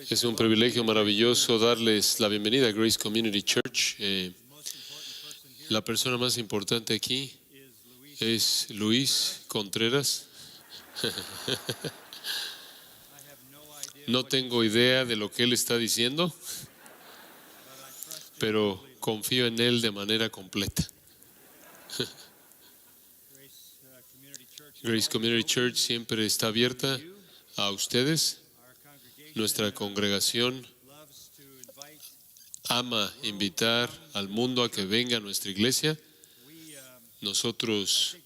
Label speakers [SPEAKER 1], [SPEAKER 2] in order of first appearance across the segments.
[SPEAKER 1] Es un privilegio maravilloso darles la bienvenida a Grace Community Church. La persona más importante aquí es Luis Contreras. No tengo idea de lo que él está diciendo, pero confío en él de manera completa. Grace Community Church siempre está abierta a ustedes. Nuestra congregación ama invitar al mundo a que venga a nuestra iglesia. Nosotros,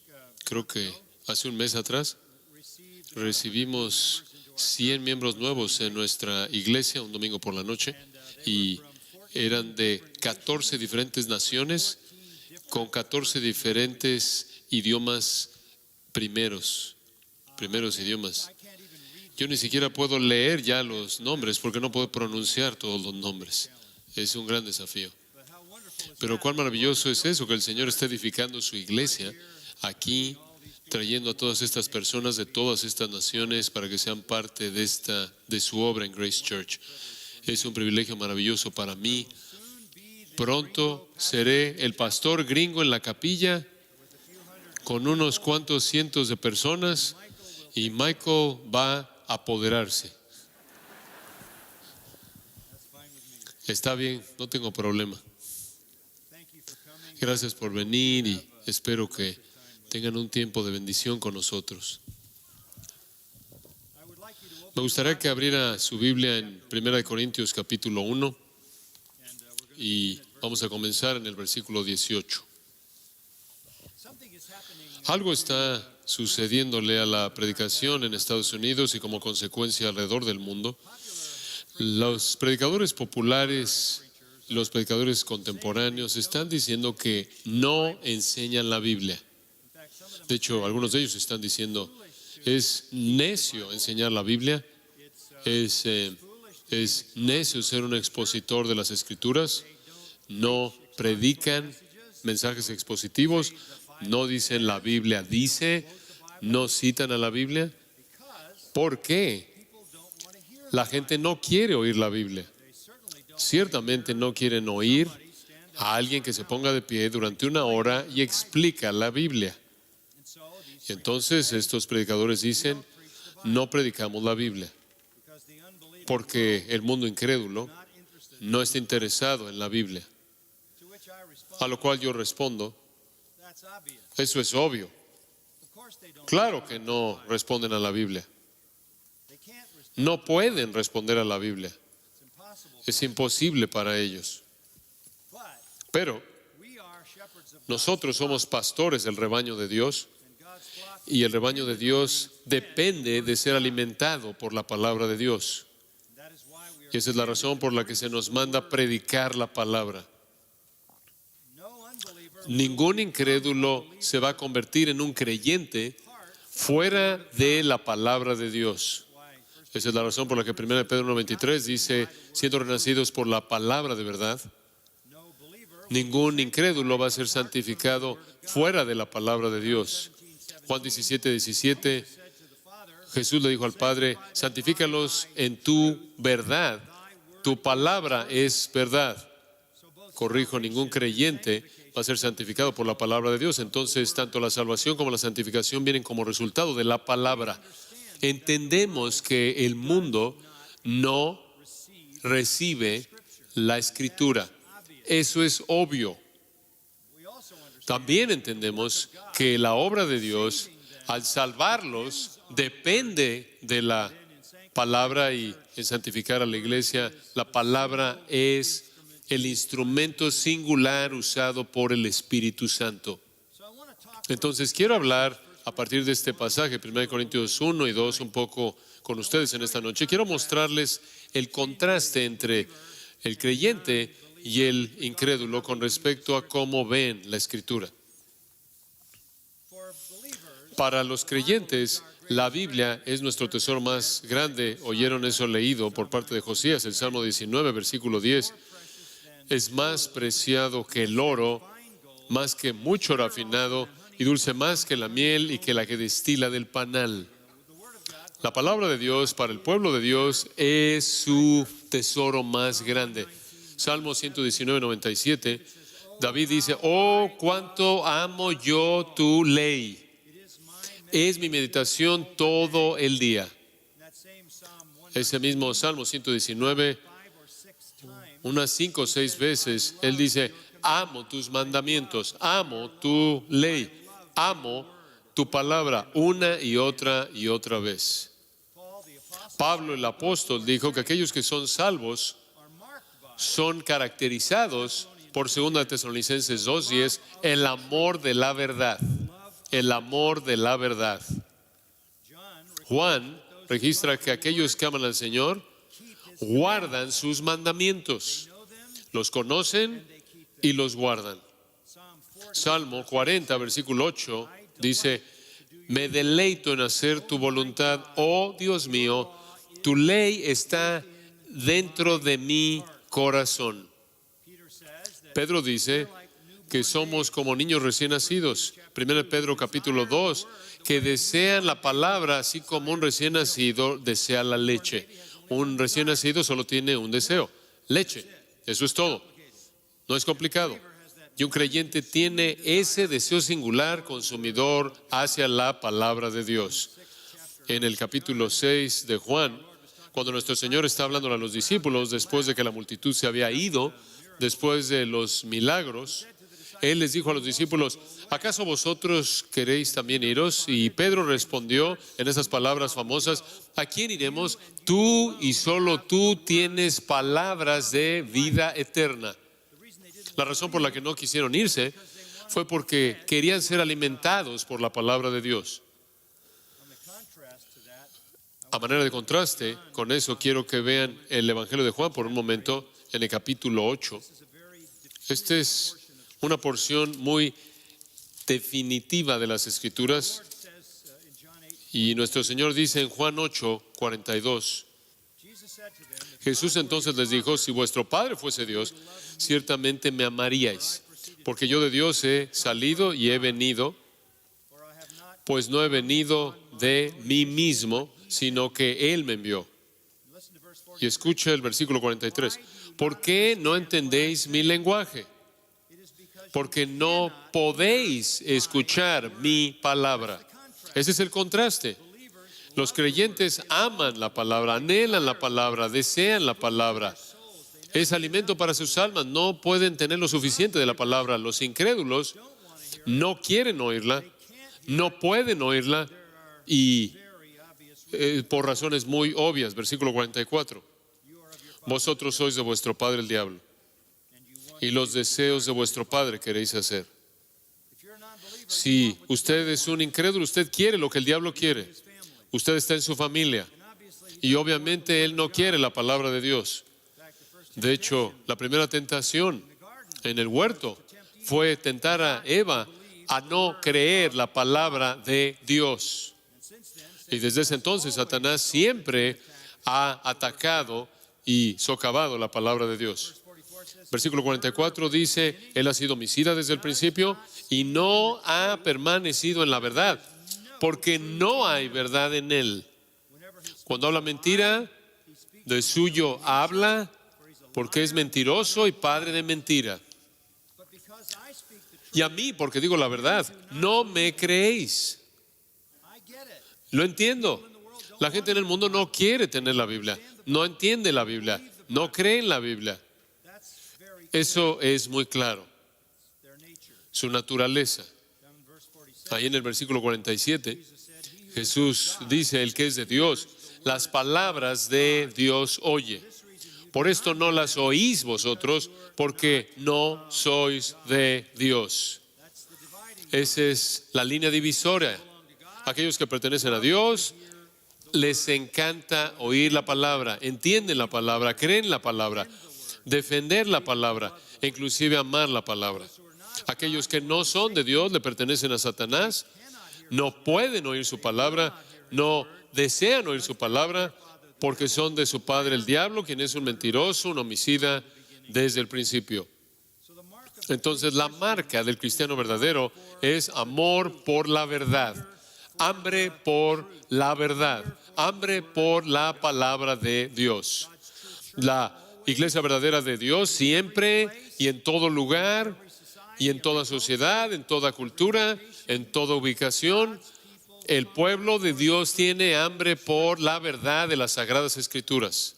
[SPEAKER 1] creo que hace un mes atrás, recibimos 100 miembros nuevos en nuestra iglesia un domingo por la noche, y eran de 14 diferentes naciones con 14 diferentes idiomas primeros idiomas. Yo ni siquiera puedo leer ya los nombres porque no puedo pronunciar todos los nombres. Es un gran desafío. Pero cuán maravilloso es eso, que el Señor está edificando su iglesia aquí, trayendo a todas estas personas de todas estas naciones para que sean parte de su obra en Grace Church. Es un privilegio maravilloso para mí. Pronto seré el pastor gringo en la capilla con unos cuantos cientos de personas, y Michael va a apoderarse. Está bien, no tengo problema. Gracias por venir y espero que tengan un tiempo de bendición con nosotros. Me gustaría que abriera su Biblia en 1 Corintios capítulo 1 y vamos a comenzar en el versículo 18. Algo está sucediéndole a la predicación en Estados Unidos y como consecuencia alrededor del mundo. Los predicadores populares, los predicadores contemporáneos están diciendo que no enseñan la Biblia. De hecho, algunos de ellos están diciendo, es necio enseñar la Biblia, es necio ser un expositor de las Escrituras, no predican mensajes expositivos, no dicen la Biblia dice, no citan a la Biblia. ¿Por qué? La gente no quiere oír la Biblia. Ciertamente no quieren oír a alguien que se ponga de pie durante una hora y explica la Biblia. Y entonces estos predicadores dicen, no predicamos la Biblia, porque el mundo incrédulo no está interesado en la Biblia. A lo cual yo respondo, eso es obvio. Claro que no responden a la Biblia. No pueden responder a la Biblia. Es imposible para ellos. Pero nosotros somos pastores del rebaño de Dios, y el rebaño de Dios depende de ser alimentado por la palabra de Dios. Y esa es la razón por la que se nos manda predicar la palabra. Ningún incrédulo se va a convertir en un creyente fuera de la palabra de Dios. Esa es la razón por la que 1 Pedro 1:23 dice, siendo renacidos por la palabra de verdad. Ningún incrédulo va a ser santificado fuera de la palabra de Dios. Juan 17:17, Jesús le dijo al Padre, santifícalos en tu verdad. Tu palabra es verdad. Corrijo, ningún creyente va a ser santificado por la palabra de Dios. Entonces, tanto la salvación como la santificación vienen como resultado de la palabra. Entendemos que el mundo no recibe la Escritura. Eso es obvio. También entendemos que la obra de Dios, al salvarlos, depende de la palabra, y en santificar a la iglesia, la palabra es el instrumento singular usado por el Espíritu Santo. Entonces quiero hablar a partir de este pasaje, 1 Corintios 1 y 2, un poco con ustedes en esta noche. Quiero mostrarles el contraste entre el creyente y el incrédulo con respecto a cómo ven la Escritura. Para los creyentes, la Biblia es nuestro tesoro más grande. Oyeron eso leído por parte de Josías, el Salmo 19, versículo 10. Es más preciado que el oro, más que mucho refinado, y dulce más que la miel y que la que destila del panal. La palabra de Dios para el pueblo de Dios es su tesoro más grande. Salmo 119, 97, David dice, oh, cuánto amo yo tu ley. Es mi meditación todo el día. Ese mismo Salmo 119, unas 5 o 6 veces, él dice, amo tus mandamientos, amo tu ley, amo tu palabra, una y otra vez. Pablo el apóstol dijo que aquellos que son salvos son caracterizados por 2 Tesalonicenses 2:10, el amor de la verdad. El amor de la verdad. Juan registra que aquellos que aman al Señor guardan sus mandamientos. Los conocen y los guardan. Salmo 40, versículo 8, dice, me deleito en hacer tu voluntad, oh Dios mío, tu ley está dentro de mi corazón. Pedro dice que somos como niños recién nacidos. 1 Pedro capítulo 2, que desean la palabra así como un recién nacido desea la leche. Un recién nacido solo tiene un deseo, leche. Eso es todo. No es complicado. Y un creyente tiene ese deseo singular consumidor hacia la palabra de Dios. En el capítulo 6 de Juan, cuando nuestro Señor está hablando a los discípulos, después de que la multitud se había ido, después de los milagros, Él les dijo a los discípulos, ¿acaso vosotros queréis también iros? Y Pedro respondió en esas palabras famosas, ¿a quién iremos? Tú y solo tú tienes palabras de vida eterna. La razón por la que no quisieron irse fue porque querían ser alimentados por la palabra de Dios. A manera de contraste, con eso quiero que vean el Evangelio de Juan por un momento, en el capítulo 8. Esta es una porción muy definitiva de las Escrituras. Y nuestro Señor dice en Juan 8, 42, Jesús entonces les dijo, si vuestro Padre fuese Dios, ciertamente me amaríais, porque yo de Dios he salido y he venido, pues no he venido de mí mismo, sino que Él me envió. Y escucha el versículo 43. ¿Por qué no entendéis mi lenguaje? Porque no podéis escuchar mi palabra. Ese es el contraste. Los creyentes aman la palabra, anhelan la palabra, desean la palabra. Es alimento para sus almas, no pueden tener lo suficiente de la palabra. Los incrédulos no quieren oírla, no pueden oírla y por razones muy obvias. Versículo 44. Vosotros sois de vuestro padre el diablo, y los deseos de vuestro padre queréis hacer. Si usted es un incrédulo, usted quiere lo que el diablo quiere. Usted está en su familia y obviamente él no quiere la palabra de Dios. De hecho, la primera tentación en el huerto fue tentar a Eva a no creer la palabra de Dios. Y desde ese entonces Satanás siempre ha atacado y socavado la palabra de Dios. Versículo 44 dice, Él ha sido homicida desde el principio y no ha permanecido en la verdad, porque no hay verdad en Él. Cuando habla mentira, de suyo habla, porque es mentiroso y padre de mentira. Y a mí, porque digo la verdad, no me creéis. Lo entiendo. La gente en el mundo no quiere tener la Biblia, no entiende la Biblia, no cree en la Biblia. Eso es muy claro. Su naturaleza. Ahí en el versículo 47, Jesús dice, el que es de Dios, las palabras de Dios oye. Por esto no las oís vosotros, porque no sois de Dios. Esa es la línea divisoria. Aquellos que pertenecen a Dios, les encanta oír la palabra, entienden la palabra, creen la palabra, defender la palabra, e inclusive amar la palabra. Aquellos que no son de Dios, le pertenecen a Satanás, no pueden oír su palabra, no desean oír su palabra, porque son de su padre el diablo, quien es un mentiroso, un homicida desde el principio. Entonces la marca del cristiano verdadero es amor por la verdad, hambre por la verdad, hambre por la palabra de Dios. La iglesia verdadera de Dios siempre y en todo lugar y en toda sociedad, en toda cultura, en toda ubicación. El pueblo de Dios tiene hambre por la verdad de las Sagradas Escrituras.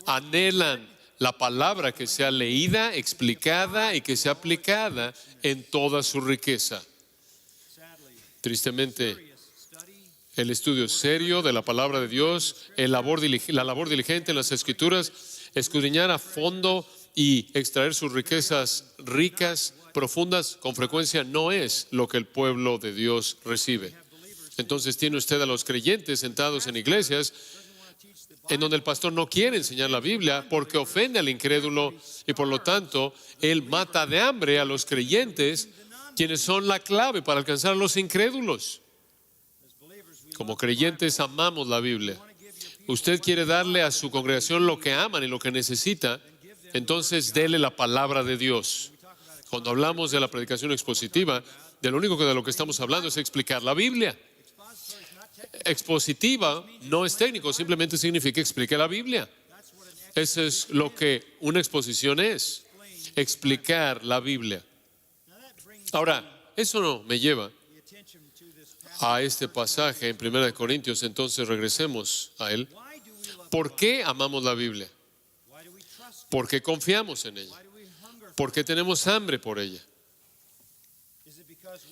[SPEAKER 1] Anhelan la palabra que sea leída, explicada y que sea aplicada en toda su riqueza. Tristemente, el estudio serio de la palabra de Dios, la labor diligente en las Escrituras, escudriñar a fondo y extraer sus riquezas ricas, profundas, con frecuencia no es lo que el pueblo de Dios recibe. Entonces tiene usted a los creyentes sentados en iglesias en donde el pastor no quiere enseñar la Biblia porque ofende al incrédulo y por lo tanto él mata de hambre a los creyentes, quienes son la clave para alcanzar a los incrédulos. Como creyentes amamos la Biblia. Usted quiere darle a su congregación lo que aman y lo que necesita, entonces dele la palabra de Dios. Cuando hablamos de la predicación expositiva, de lo único de lo que estamos hablando es explicar la Biblia. Expositiva no es técnico, simplemente significa explicar la Biblia. Eso es lo que una exposición es, explicar la Biblia. Ahora, eso no me lleva a este pasaje en 1 Corintios, entonces regresemos a él. ¿Por qué amamos la Biblia? ¿Por qué confiamos en ella? ¿Por qué tenemos hambre por ella?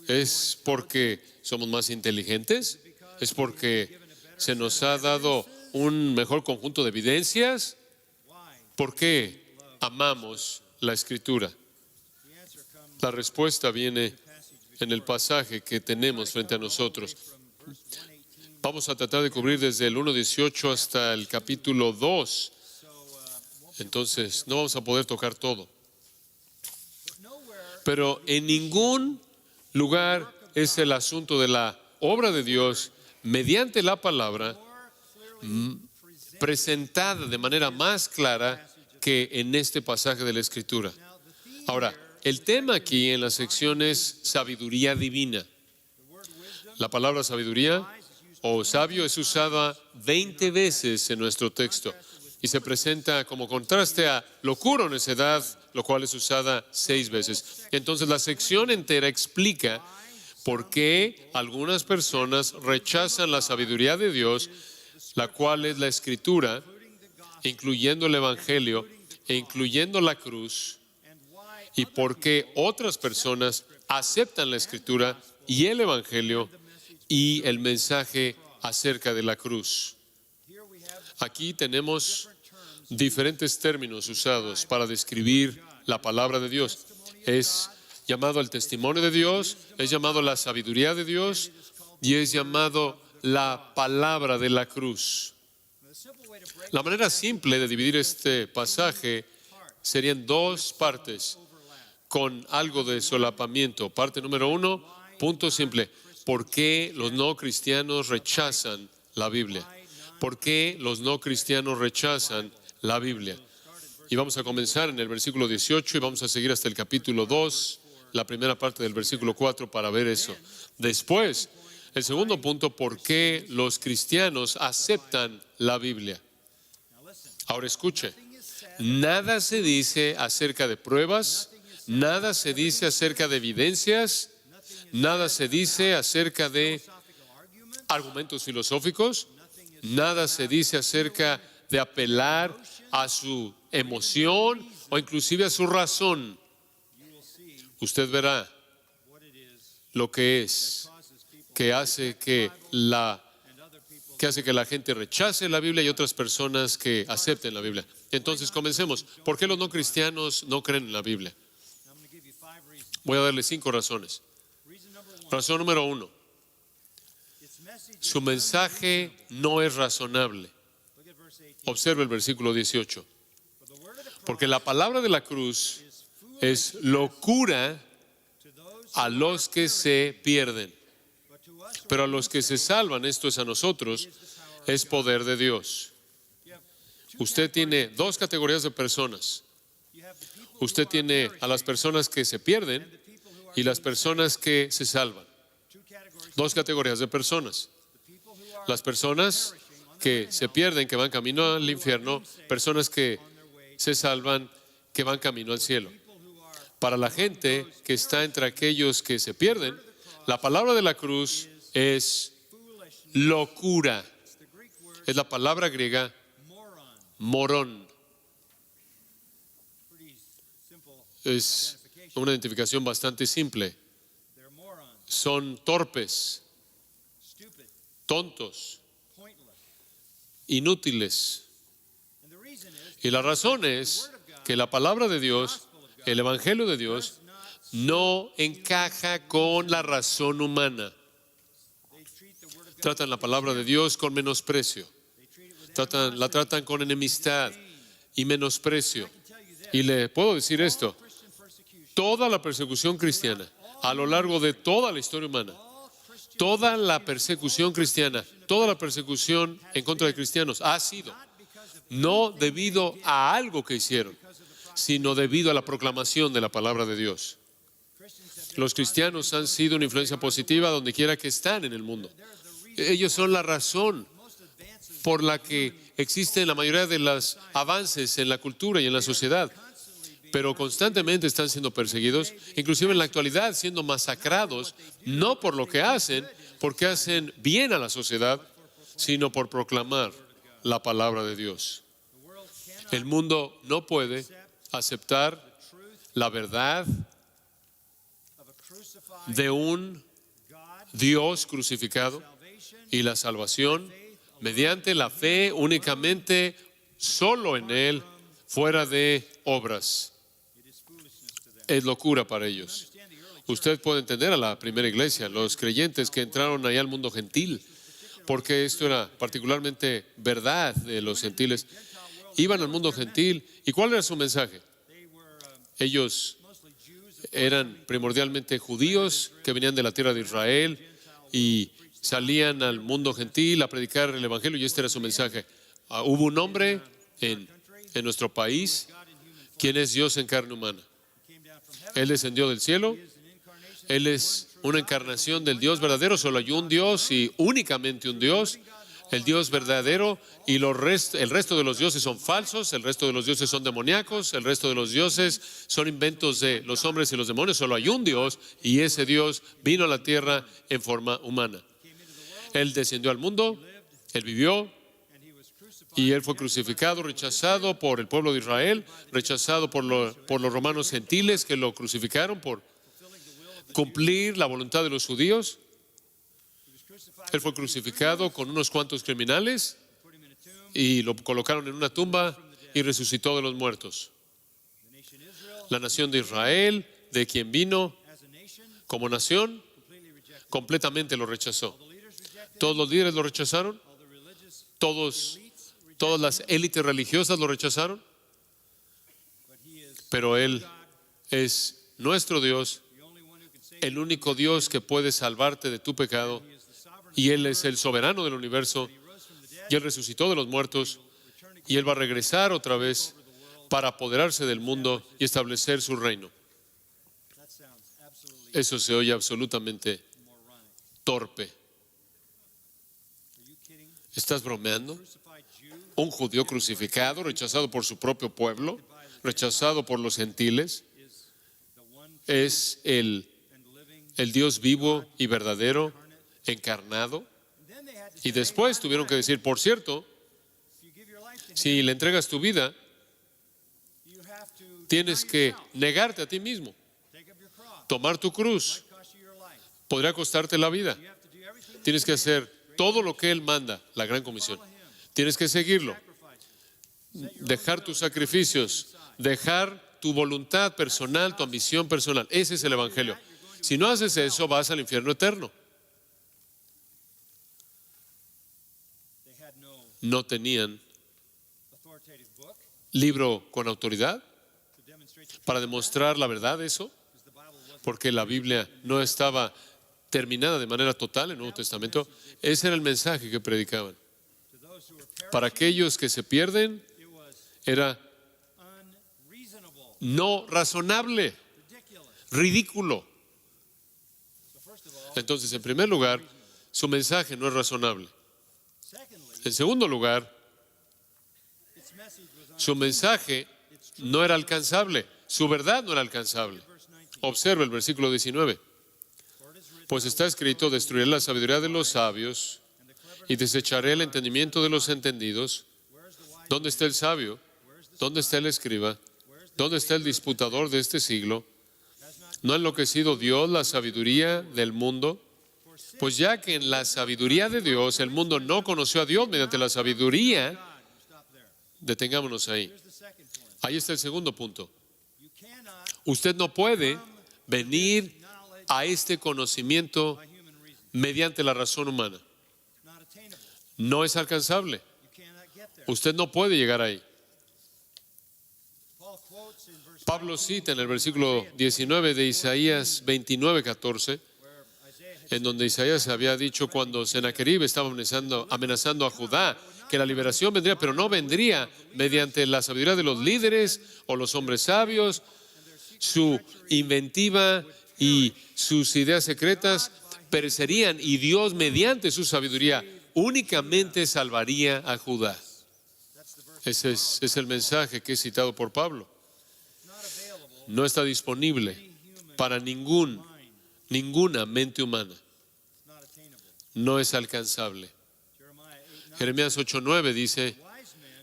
[SPEAKER 1] ¿Es porque somos más inteligentes? ¿Es porque se nos ha dado un mejor conjunto de evidencias? ¿Por qué amamos la Escritura? La respuesta viene en el pasaje que tenemos frente a nosotros. Vamos a tratar de cubrir desde el 1:18 hasta el capítulo 2. Entonces, no vamos a poder tocar todo. Pero en ningún lugar es el asunto de la obra de Dios mediante la palabra presentada de manera más clara que en este pasaje de la Escritura. Ahora, el tema aquí en la sección es sabiduría divina. La palabra sabiduría o sabio es usada 20 veces en nuestro texto y se presenta como contraste a locura o necedad, lo cual es usada 6 veces. Entonces la sección entera explica por qué algunas personas rechazan la sabiduría de Dios, la cual es la Escritura, incluyendo el Evangelio e incluyendo la cruz, y por qué otras personas aceptan la Escritura y el Evangelio y el mensaje acerca de la cruz. Aquí tenemos diferentes términos usados para describir la palabra de Dios. Es llamado el testimonio de Dios, es llamado la sabiduría de Dios y es llamado la palabra de la cruz. La manera simple de dividir este pasaje sería en 2 partes con algo de solapamiento. Parte número 1, punto simple. ¿Por qué los no cristianos rechazan la Biblia? ¿Por qué los no cristianos rechazan la Biblia? Y vamos a comenzar en el versículo 18 y vamos a seguir hasta el capítulo 2, la primera parte del versículo 4 para ver eso. Después, el segundo punto, ¿por qué los cristianos aceptan la Biblia? Ahora escuche, nada se dice acerca de pruebas, nada se dice acerca de evidencias, nada se dice acerca de argumentos filosóficos, nada se dice acerca de apelar a su emoción o inclusive a su razón. Usted verá lo que es que hace que la gente rechace la Biblia y otras personas que acepten la Biblia. Entonces comencemos. ¿Por qué los no cristianos no creen en la Biblia? Voy a darle 5 razones. Razón número 1. Su mensaje no es razonable. Observe el versículo 18. Porque la palabra de la cruz es locura a los que se pierden. Pero a los que se salvan, esto es a nosotros, es poder de Dios. Usted tiene 2 categorías de personas. Usted tiene a las personas que se pierden y las personas que se salvan. 2 categorías de personas. Las personas que se pierden, que van camino al infierno, personas que se salvan, que van camino al cielo. Para la gente que está entre aquellos que se pierden, la palabra de la cruz es locura. Es la palabra griega morón. Es una identificación bastante simple. Son torpes, tontos, inútiles. Y la razón es que la palabra de Dios, el Evangelio de Dios, no encaja con la razón humana. Tratan la palabra de Dios con menosprecio. La tratan con enemistad y menosprecio. Y le puedo decir esto: toda la persecución cristiana, a lo largo de toda la historia humana, toda la persecución cristiana, toda la persecución en contra de cristianos ha sido no debido a algo que hicieron, sino debido a la proclamación de la palabra de Dios. Los cristianos han sido una influencia positiva donde quiera que están en el mundo. Ellos son la razón por la que existen la mayoría de los avances en la cultura y en la sociedad, pero constantemente están siendo perseguidos, inclusive en la actualidad siendo masacrados, no por lo que hacen, porque hacen bien a la sociedad, sino por proclamar la palabra de Dios. El mundo no puede aceptar la verdad de un Dios crucificado y la salvación mediante la fe únicamente, solo en Él, fuera de obras. Es locura para ellos. Usted puede entender a la primera iglesia, los creyentes que entraron allá al mundo gentil, porque esto era particularmente verdad de los gentiles. Iban al mundo gentil, ¿y cuál era su mensaje? Ellos eran primordialmente judíos que venían de la tierra de Israel y salían al mundo gentil a predicar el Evangelio, y este era su mensaje. Hubo un hombre en nuestro país quien es Dios en carne humana. Él descendió del cielo. Él es una encarnación del Dios verdadero. Solo hay un Dios y únicamente un Dios, el Dios verdadero, y el resto de los dioses son falsos, el resto de los dioses son demoníacos, el resto de los dioses son inventos de los hombres y los demonios. Solo hay un Dios, y ese Dios vino a la tierra en forma humana. Él descendió al mundo, Él vivió, y Él fue crucificado, rechazado por el pueblo de Israel, rechazado por los romanos gentiles que lo crucificaron por cumplir la voluntad de los judíos. Él fue crucificado con unos cuantos criminales y lo colocaron en una tumba y resucitó de los muertos. La nación de Israel, de quien vino como nación, completamente lo rechazó. Todos los líderes lo rechazaron, todas las élites religiosas lo rechazaron, pero Él es nuestro Dios, el único Dios que puede salvarte de tu pecado, y Él es el soberano del universo, y Él resucitó de los muertos, y Él va a regresar otra vez para apoderarse del mundo y establecer su reino. Eso se oye absolutamente torpe. ¿Estás bromeando? Un judío crucificado, rechazado por su propio pueblo, rechazado por los gentiles, es el Dios vivo y verdadero, encarnado. Y después tuvieron que decir, por cierto, si le entregas tu vida, tienes que negarte a ti mismo, tomar tu cruz. Podría costarte la vida. Tienes que hacer todo lo que Él manda, la gran comisión. Tienes que seguirlo, dejar tus sacrificios, dejar tu voluntad personal, tu ambición personal. Ese es el Evangelio. Si no haces eso, vas al infierno eterno. No tenían libro con autoridad para demostrar la verdad de eso, porque la Biblia no estaba terminada de manera total en el Nuevo Testamento. Ese era el mensaje que predicaban. Para aquellos que se pierden, era no razonable, ridículo. Entonces, en primer lugar, su mensaje no es razonable. En segundo lugar, su mensaje no era alcanzable, su verdad no era alcanzable. Observa el versículo 19. Pues está escrito, destruiré la sabiduría de los sabios y desecharé el entendimiento de los entendidos. ¿Dónde está el sabio? ¿Dónde está el escriba? ¿Dónde está el disputador de este siglo? ¿No ha enloquecido Dios la sabiduría del mundo? Pues ya que en la sabiduría de Dios el mundo no conoció a Dios mediante la sabiduría, detengámonos ahí. Ahí está el segundo punto. Usted no puede venir a este conocimiento mediante la razón humana. No es alcanzable. Usted no puede llegar ahí. Pablo cita en el versículo 19 de Isaías 29:14, en donde Isaías había dicho cuando Sennacherib estaba amenazando a Judá, que la liberación vendría, pero no vendría mediante la sabiduría de los líderes o los hombres sabios, su inventiva y sus ideas secretas perecerían y Dios mediante su sabiduría únicamente salvaría a Judá. Ese es el mensaje que es citado por Pablo. No está disponible para ninguna mente humana. No es alcanzable. Jeremías 8:9 dice,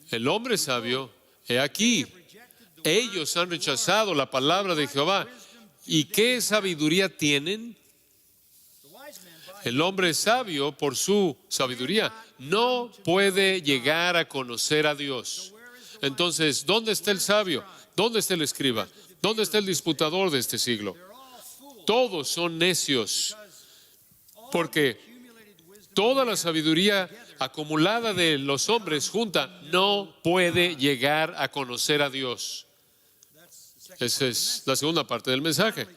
[SPEAKER 1] el hombre sabio, he aquí, ellos han rechazado la palabra de Jehová. ¿Y qué sabiduría tienen? El hombre sabio, por su sabiduría, no puede llegar a conocer a Dios. Entonces, ¿dónde está el sabio? ¿Dónde está el escriba? ¿Dónde está el disputador de este siglo? Todos son necios, porque toda la sabiduría acumulada de los hombres junta no puede llegar a conocer a Dios. Esa es la segunda parte del mensaje.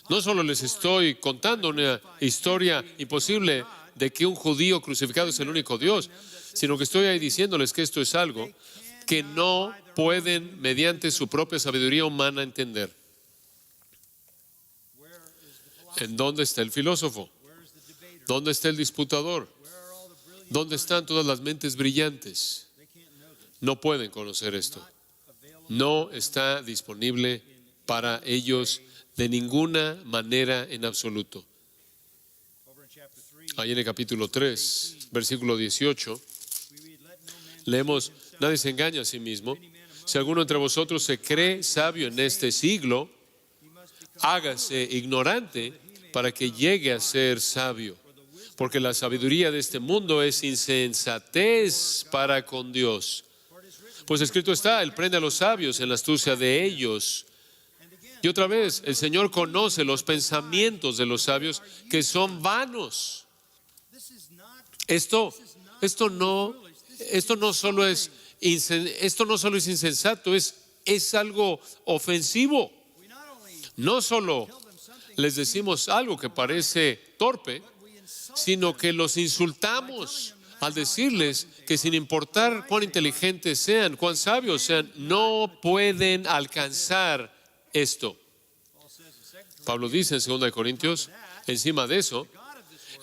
[SPEAKER 1] No solo les estoy contando una historia imposible de que un judío crucificado es el único Dios, sino que estoy ahí diciéndoles que esto es algo que no pueden, mediante su propia sabiduría humana, entender. ¿En dónde está el filósofo? ¿Dónde está el disputador? ¿Dónde están todas las mentes brillantes? No pueden conocer esto. No está disponible para ellos de ninguna manera en absoluto. Ahí en el capítulo 3, versículo 18, leemos, nadie se engaña a sí mismo. Si alguno entre vosotros se cree sabio en este siglo, hágase ignorante para que llegue a ser sabio. Porque la sabiduría de este mundo es insensatez para con Dios. Pues escrito está, Él prende a los sabios en la astucia de ellos. Y otra vez, el Señor conoce los pensamientos de los sabios que son vanos. Esto no solo es insensato, es algo ofensivo. No solo les decimos algo que parece torpe, sino que los insultamos al decirles que sin importar cuán inteligentes sean, cuán sabios sean, no pueden alcanzar esto. Pablo dice en 2 Corintios, encima de eso,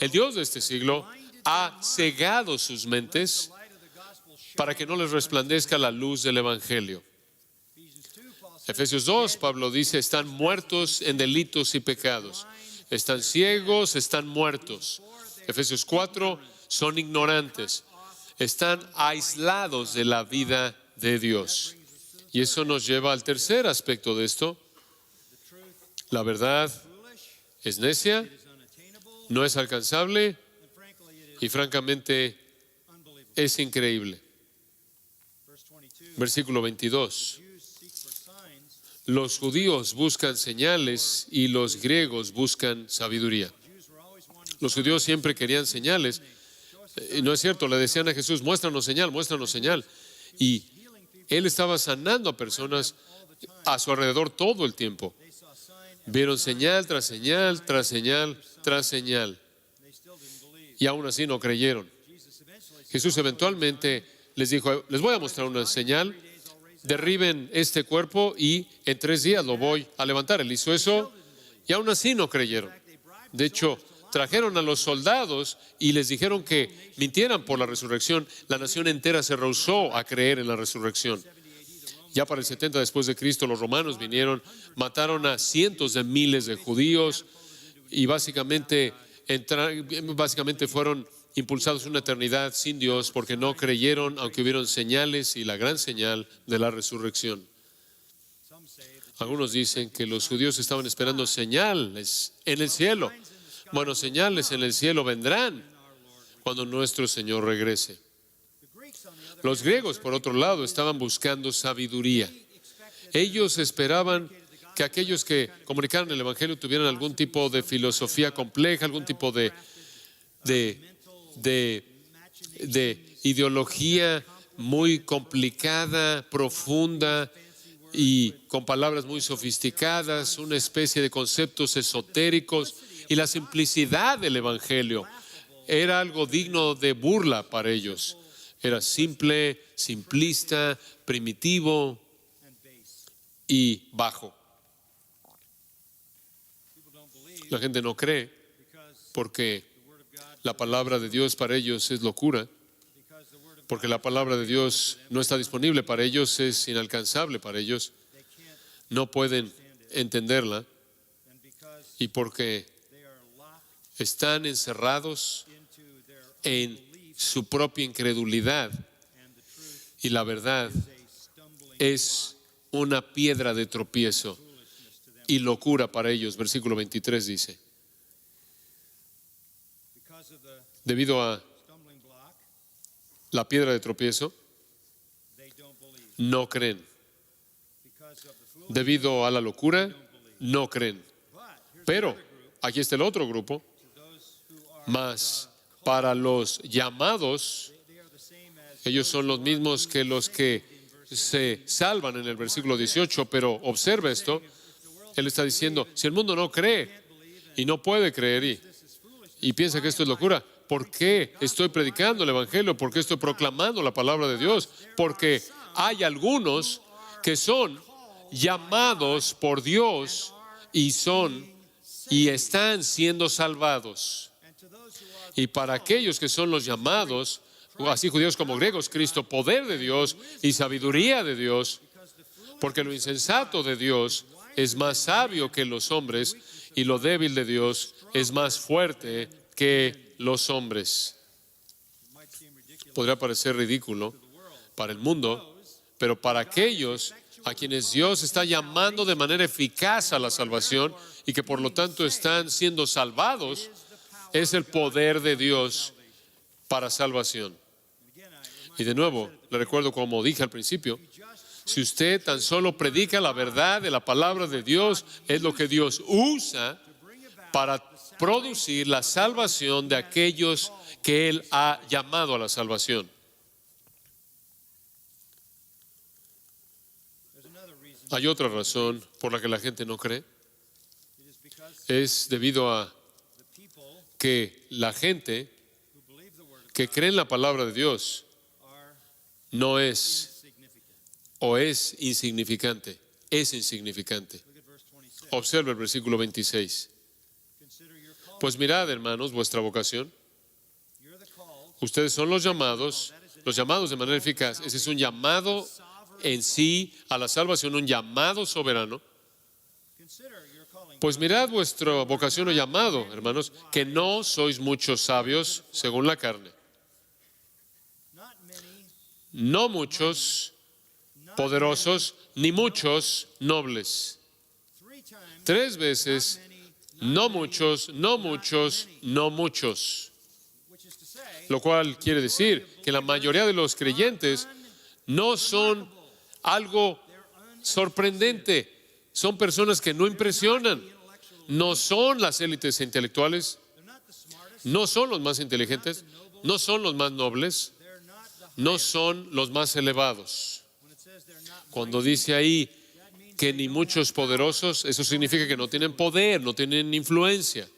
[SPEAKER 1] el Dios de este siglo ha cegado sus mentes para que no les resplandezca la luz del Evangelio. Efesios 2, Pablo dice, están muertos en delitos y pecados. Están ciegos, están muertos. Efesios 4, son ignorantes. Están aislados de la vida de Dios. Y eso nos lleva al tercer aspecto de esto. La verdad es necia, no es alcanzable y francamente es increíble. Versículo 22. Los judíos buscan señales y los griegos buscan sabiduría. Los judíos siempre querían señales. Y no es cierto, le decían a Jesús, muéstranos señal, muéstranos señal. Y Él estaba sanando a personas a su alrededor todo el tiempo. Vieron señal tras señal, tras señal, tras señal. Y aún así no creyeron. Jesús eventualmente les dijo, les voy a mostrar una señal. Derriben este cuerpo y en 3 días lo voy a levantar. Él hizo eso y aún así no creyeron. De hecho, trajeron a los soldados y les dijeron que mintieran por la resurrección, la nación entera se rehusó a creer en la resurrección. Ya para el 70 después de Cristo, los romanos vinieron, mataron a cientos de miles de judíos y básicamente fueron impulsados a una eternidad sin Dios porque no creyeron, aunque hubieron señales y la gran señal de la resurrección. Algunos dicen que los judíos estaban esperando señales en el cielo. Bueno, señales en el cielo vendrán cuando nuestro Señor regrese. Los griegos, por otro lado, estaban buscando sabiduría. Ellos esperaban que aquellos que comunicaran el Evangelio tuvieran algún tipo de filosofía compleja, algún tipo de ideología muy complicada, profunda y con palabras muy sofisticadas, una especie de conceptos esotéricos, y la simplicidad del Evangelio era algo digno de burla para ellos. Era simple, simplista, primitivo y bajo. La gente no cree porque la palabra de Dios para ellos es locura, porque la palabra de Dios no está disponible para ellos, es inalcanzable para ellos, no pueden entenderla, y porque están encerrados en su propia incredulidad, y la verdad es una piedra de tropiezo y locura para ellos. Versículo 23 dice: debido a la piedra de tropiezo, no creen. Debido a la locura, no creen. Pero aquí está el otro grupo. Mas para los llamados, ellos son los mismos que los que se salvan en el versículo 18, pero observa esto. Él está diciendo, si el mundo no cree y no puede creer y piensa que esto es locura, ¿por qué estoy predicando el Evangelio? ¿Por qué estoy proclamando la palabra de Dios? Porque hay algunos que son llamados por Dios y están siendo salvados. Y para aquellos que son los llamados, así judíos como griegos, Cristo, poder de Dios y sabiduría de Dios, porque lo insensato de Dios es más sabio que los hombres y lo débil de Dios es más fuerte que los hombres. Podría parecer ridículo para el mundo, pero para aquellos a quienes Dios está llamando de manera eficaz a la salvación y que por lo tanto están siendo salvados, es el poder de Dios para salvación. Y de nuevo, le recuerdo como dije al principio, si usted tan solo predica la verdad de la palabra de Dios, es lo que Dios usa para producir la salvación de aquellos que Él ha llamado a la salvación. Hay otra razón por la que la gente no cree. Es debido a que la gente que cree en la palabra de Dios no es o es insignificante, es insignificante. Observa el versículo 26. Pues mirad, hermanos, vuestra vocación. Ustedes son los llamados de manera eficaz. Ese es un llamado en sí a la salvación, un llamado soberano. Pues mirad vuestra vocación o llamado, hermanos, que no sois muchos sabios según la carne. No muchos poderosos, ni muchos nobles. 3 veces, no muchos, no muchos, no muchos. Lo cual quiere decir que la mayoría de los creyentes no son algo sorprendente. Son personas que no impresionan. No son las élites intelectuales. No son los más inteligentes. No son los más nobles. No son los más elevados. Cuando dice ahí que ni muchos poderosos, eso significa que no tienen poder, no tienen influencia.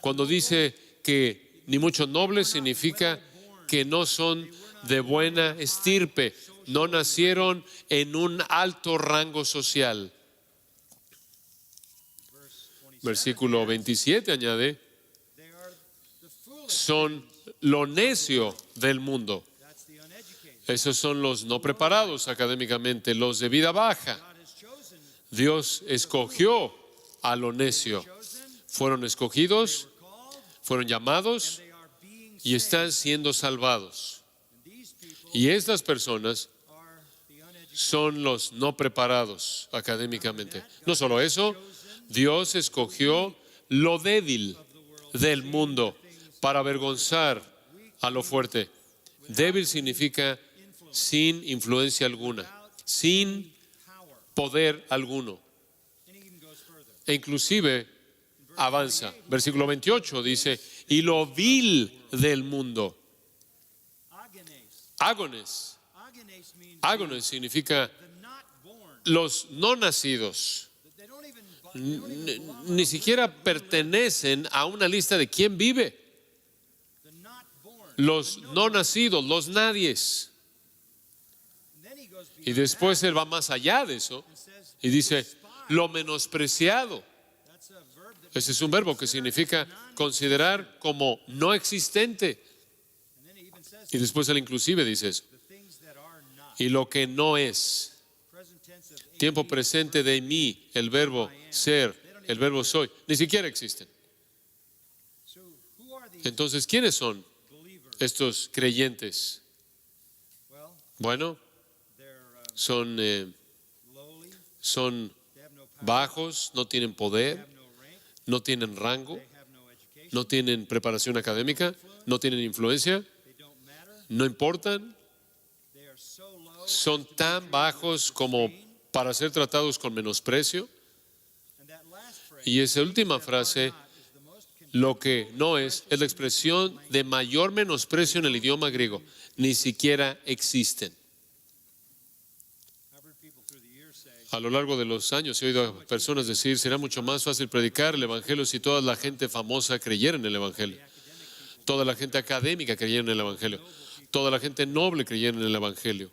[SPEAKER 1] Cuando dice que ni muchos nobles, significa que no son de buena estirpe, no nacieron en un alto rango social. Versículo 27 añade, son lo necio del mundo.
[SPEAKER 2] That's the uneducated.
[SPEAKER 1] Esos son los no preparados académicamente, los de vida baja.
[SPEAKER 2] God has chosen,
[SPEAKER 1] Dios escogió a lo necio. Fueron escogidos,
[SPEAKER 2] called,
[SPEAKER 1] fueron llamados
[SPEAKER 2] they are being
[SPEAKER 1] y están siendo salvados.
[SPEAKER 2] and these people
[SPEAKER 1] Y estas personas
[SPEAKER 2] are the uneducated.
[SPEAKER 1] son los no preparados académicamente. No solo eso, Dios escogió lo débil del mundo para avergonzar a lo fuerte. Débil significa sin influencia alguna, sin
[SPEAKER 2] Power.
[SPEAKER 1] poder alguno.
[SPEAKER 2] And he even goes further.
[SPEAKER 1] E inclusive avanza. Versículo 28 dice, y lo vil del mundo.
[SPEAKER 2] Agones.
[SPEAKER 1] Ágones.
[SPEAKER 2] Agones means
[SPEAKER 1] Ágones significa
[SPEAKER 2] the not born.
[SPEAKER 1] los no nacidos.
[SPEAKER 2] They don't even
[SPEAKER 1] Ni siquiera pertenecen a una lista de quién vive.
[SPEAKER 2] the not born.
[SPEAKER 1] Los no nacidos, los nadies.
[SPEAKER 2] And then he goes
[SPEAKER 1] Y
[SPEAKER 2] beyond
[SPEAKER 1] después él va más allá de eso
[SPEAKER 2] and says,
[SPEAKER 1] y dice, lo menospreciado.
[SPEAKER 2] that's a verb that,
[SPEAKER 1] Ese es un verbo que significa considerar como no existente.
[SPEAKER 2] and then he even says
[SPEAKER 1] Y después él inclusive dice eso.
[SPEAKER 2] the things that are not.
[SPEAKER 1] Y lo que no es.
[SPEAKER 2] Present tense of
[SPEAKER 1] Tiempo presente de mí, el verbo ser, el verbo soy, ni siquiera existen.
[SPEAKER 2] So who are these
[SPEAKER 1] Entonces, ¿quiénes son
[SPEAKER 2] believers?
[SPEAKER 1] estos creyentes?
[SPEAKER 2] Well,
[SPEAKER 1] Bueno,
[SPEAKER 2] they're
[SPEAKER 1] son,
[SPEAKER 2] lowly.
[SPEAKER 1] son
[SPEAKER 2] They have no power.
[SPEAKER 1] bajos, no tienen
[SPEAKER 2] They
[SPEAKER 1] poder,
[SPEAKER 2] have no rank.
[SPEAKER 1] no tienen rango,
[SPEAKER 2] They have no education.
[SPEAKER 1] no tienen preparación académica, no tienen influencia,
[SPEAKER 2] They don't matter.
[SPEAKER 1] no importan,
[SPEAKER 2] They are so low.
[SPEAKER 1] son tan bajos como para ser tratados con menosprecio.
[SPEAKER 2] And that last phrase,
[SPEAKER 1] Y esa última frase,
[SPEAKER 2] is the most
[SPEAKER 1] lo que no es la expresión de mayor menosprecio en el idioma griego. Ni siquiera existen.
[SPEAKER 2] I've heard people through the years say,
[SPEAKER 1] A lo largo de los años he oído a personas decir, será mucho más fácil predicar el Evangelio si toda la gente famosa creyera en el Evangelio. Toda la gente académica creyera en el Evangelio. Toda la gente noble creyera en el Evangelio.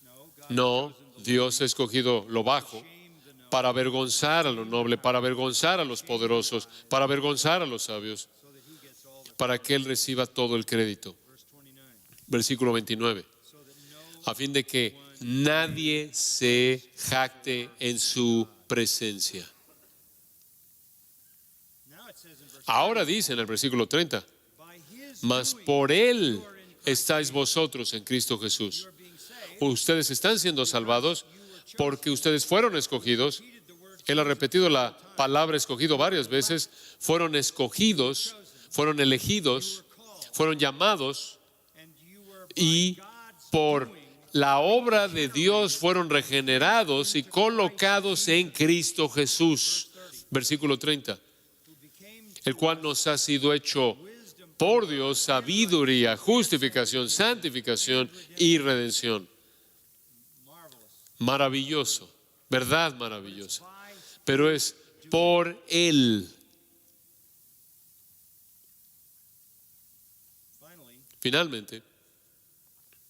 [SPEAKER 2] no, God
[SPEAKER 1] No, Dios ha escogido lo bajo para avergonzar a lo noble, para avergonzar a los poderosos, para avergonzar a los sabios,
[SPEAKER 2] so that he gets all the
[SPEAKER 1] para que Él reciba todo el crédito.
[SPEAKER 2] verse 29.
[SPEAKER 1] Versículo 29.
[SPEAKER 2] So that no
[SPEAKER 1] A fin de que nadie se jacte en su presencia.
[SPEAKER 2] now it says in verse
[SPEAKER 1] Ahora dice en el versículo 30,
[SPEAKER 2] by his
[SPEAKER 1] mas
[SPEAKER 2] doing
[SPEAKER 1] por Él estáis vosotros en Cristo Jesús.
[SPEAKER 2] you are being saved.
[SPEAKER 1] Ustedes están siendo salvados porque ustedes fueron escogidos.
[SPEAKER 2] Repeated the word
[SPEAKER 1] Él ha repetido la palabra escogido varias veces. Fueron escogidos, fueron elegidos, fueron llamados
[SPEAKER 2] and you were by
[SPEAKER 1] y
[SPEAKER 2] God's
[SPEAKER 1] por
[SPEAKER 2] doing
[SPEAKER 1] la obra de Dios fueron regenerados y colocados en Cristo Jesús. Versículo 30.
[SPEAKER 2] who became
[SPEAKER 1] El cual nos ha sido hecho por Dios sabiduría, justificación, santificación y redención.
[SPEAKER 2] marvelous.
[SPEAKER 1] Maravilloso, verdad maravillosa.
[SPEAKER 2] By
[SPEAKER 1] Pero es por Él.
[SPEAKER 2] finally,
[SPEAKER 1] Finalmente,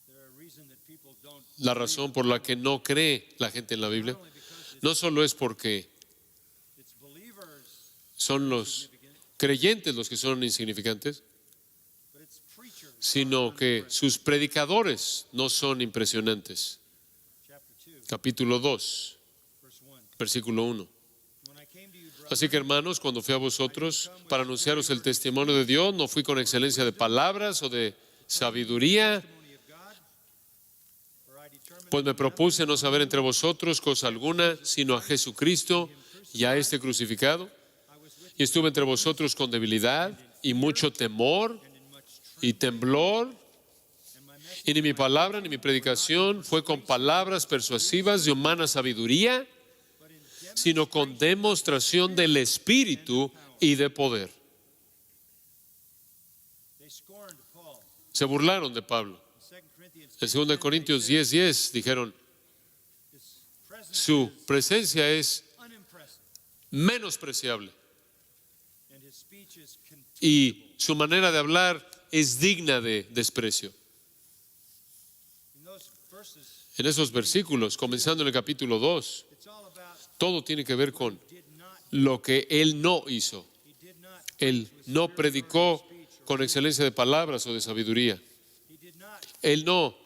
[SPEAKER 2] there are reason that people don't
[SPEAKER 1] la razón por la que no cree la gente en la Biblia
[SPEAKER 2] not only because
[SPEAKER 1] no solo es porque
[SPEAKER 2] it's believers,
[SPEAKER 1] son los creyentes los que son insignificantes,
[SPEAKER 2] but it's preachers.
[SPEAKER 1] sino que sus predicadores no son impresionantes.
[SPEAKER 2] Chapter 2,
[SPEAKER 1] Capítulo 2,
[SPEAKER 2] verse 1.
[SPEAKER 1] versículo 1.
[SPEAKER 2] When I came to you, brothers,
[SPEAKER 1] Así que hermanos, cuando fui a vosotros para anunciaros el testimonio de Dios, no fui con excelencia de palabras o de sabiduría,
[SPEAKER 2] testimony of God, for I determined
[SPEAKER 1] pues me propuse no saber entre vosotros cosa alguna, sino a Jesucristo y a este crucificado.
[SPEAKER 2] I was with
[SPEAKER 1] Y estuve entre vosotros con debilidad y mucho temor
[SPEAKER 2] you in much truth,
[SPEAKER 1] y temblor.
[SPEAKER 2] and my message
[SPEAKER 1] Y ni mi palabra ni mi predicación fue con palabras persuasivas de humana sabiduría,
[SPEAKER 2] but in
[SPEAKER 1] sino con demostración del Espíritu y de poder.
[SPEAKER 2] they scorned Paul.
[SPEAKER 1] Se burlaron de Pablo.
[SPEAKER 2] In 2 Corinthians,
[SPEAKER 1] En 2 Corintios 10:10 dijeron,
[SPEAKER 2] his presence
[SPEAKER 1] su presencia es
[SPEAKER 2] unimpressive,
[SPEAKER 1] menospreciable
[SPEAKER 2] and his speech is
[SPEAKER 1] y su manera de hablar es digna de desprecio.
[SPEAKER 2] in those verses.
[SPEAKER 1] En esos versículos, comenzando en el capítulo 2,
[SPEAKER 2] It's all about
[SPEAKER 1] todo tiene que ver con
[SPEAKER 2] did not,
[SPEAKER 1] lo que él no hizo.
[SPEAKER 2] he did not
[SPEAKER 1] Él no predicó con excelencia de palabras o de sabiduría.
[SPEAKER 2] He did not
[SPEAKER 1] Él no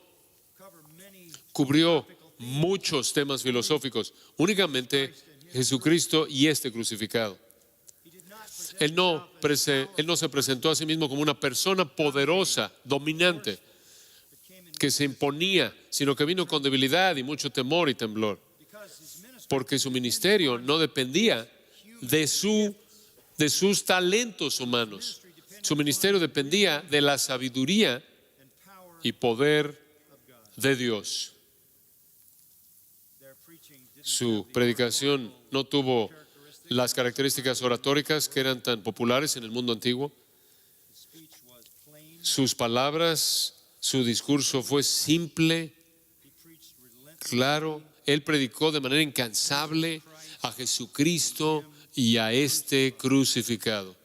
[SPEAKER 2] cover many
[SPEAKER 1] cubrió muchos temas filosóficos, únicamente Jesucristo y este crucificado.
[SPEAKER 2] He did not present
[SPEAKER 1] Él no,
[SPEAKER 2] himself as
[SPEAKER 1] él no se presentó a sí mismo como una persona poderosa, dominante,
[SPEAKER 2] that came in
[SPEAKER 1] que se imponía, sino que vino con debilidad y mucho temor y temblor,
[SPEAKER 2] because his ministry
[SPEAKER 1] porque su ministerio no dependía de sus talentos humanos. Su ministerio dependía de la sabiduría
[SPEAKER 2] and power
[SPEAKER 1] y poder
[SPEAKER 2] of God.
[SPEAKER 1] de Dios.
[SPEAKER 2] Their preaching didn't
[SPEAKER 1] Su
[SPEAKER 2] have the
[SPEAKER 1] predicación no tuvo
[SPEAKER 2] characteristics.
[SPEAKER 1] las características oratóricas que eran tan populares en el mundo antiguo.
[SPEAKER 2] His speech was plain.
[SPEAKER 1] Sus palabras, su discurso fue simple,
[SPEAKER 2] He preached relentlessly.
[SPEAKER 1] claro. Él predicó de manera incansable a Jesucristo y a este crucificado.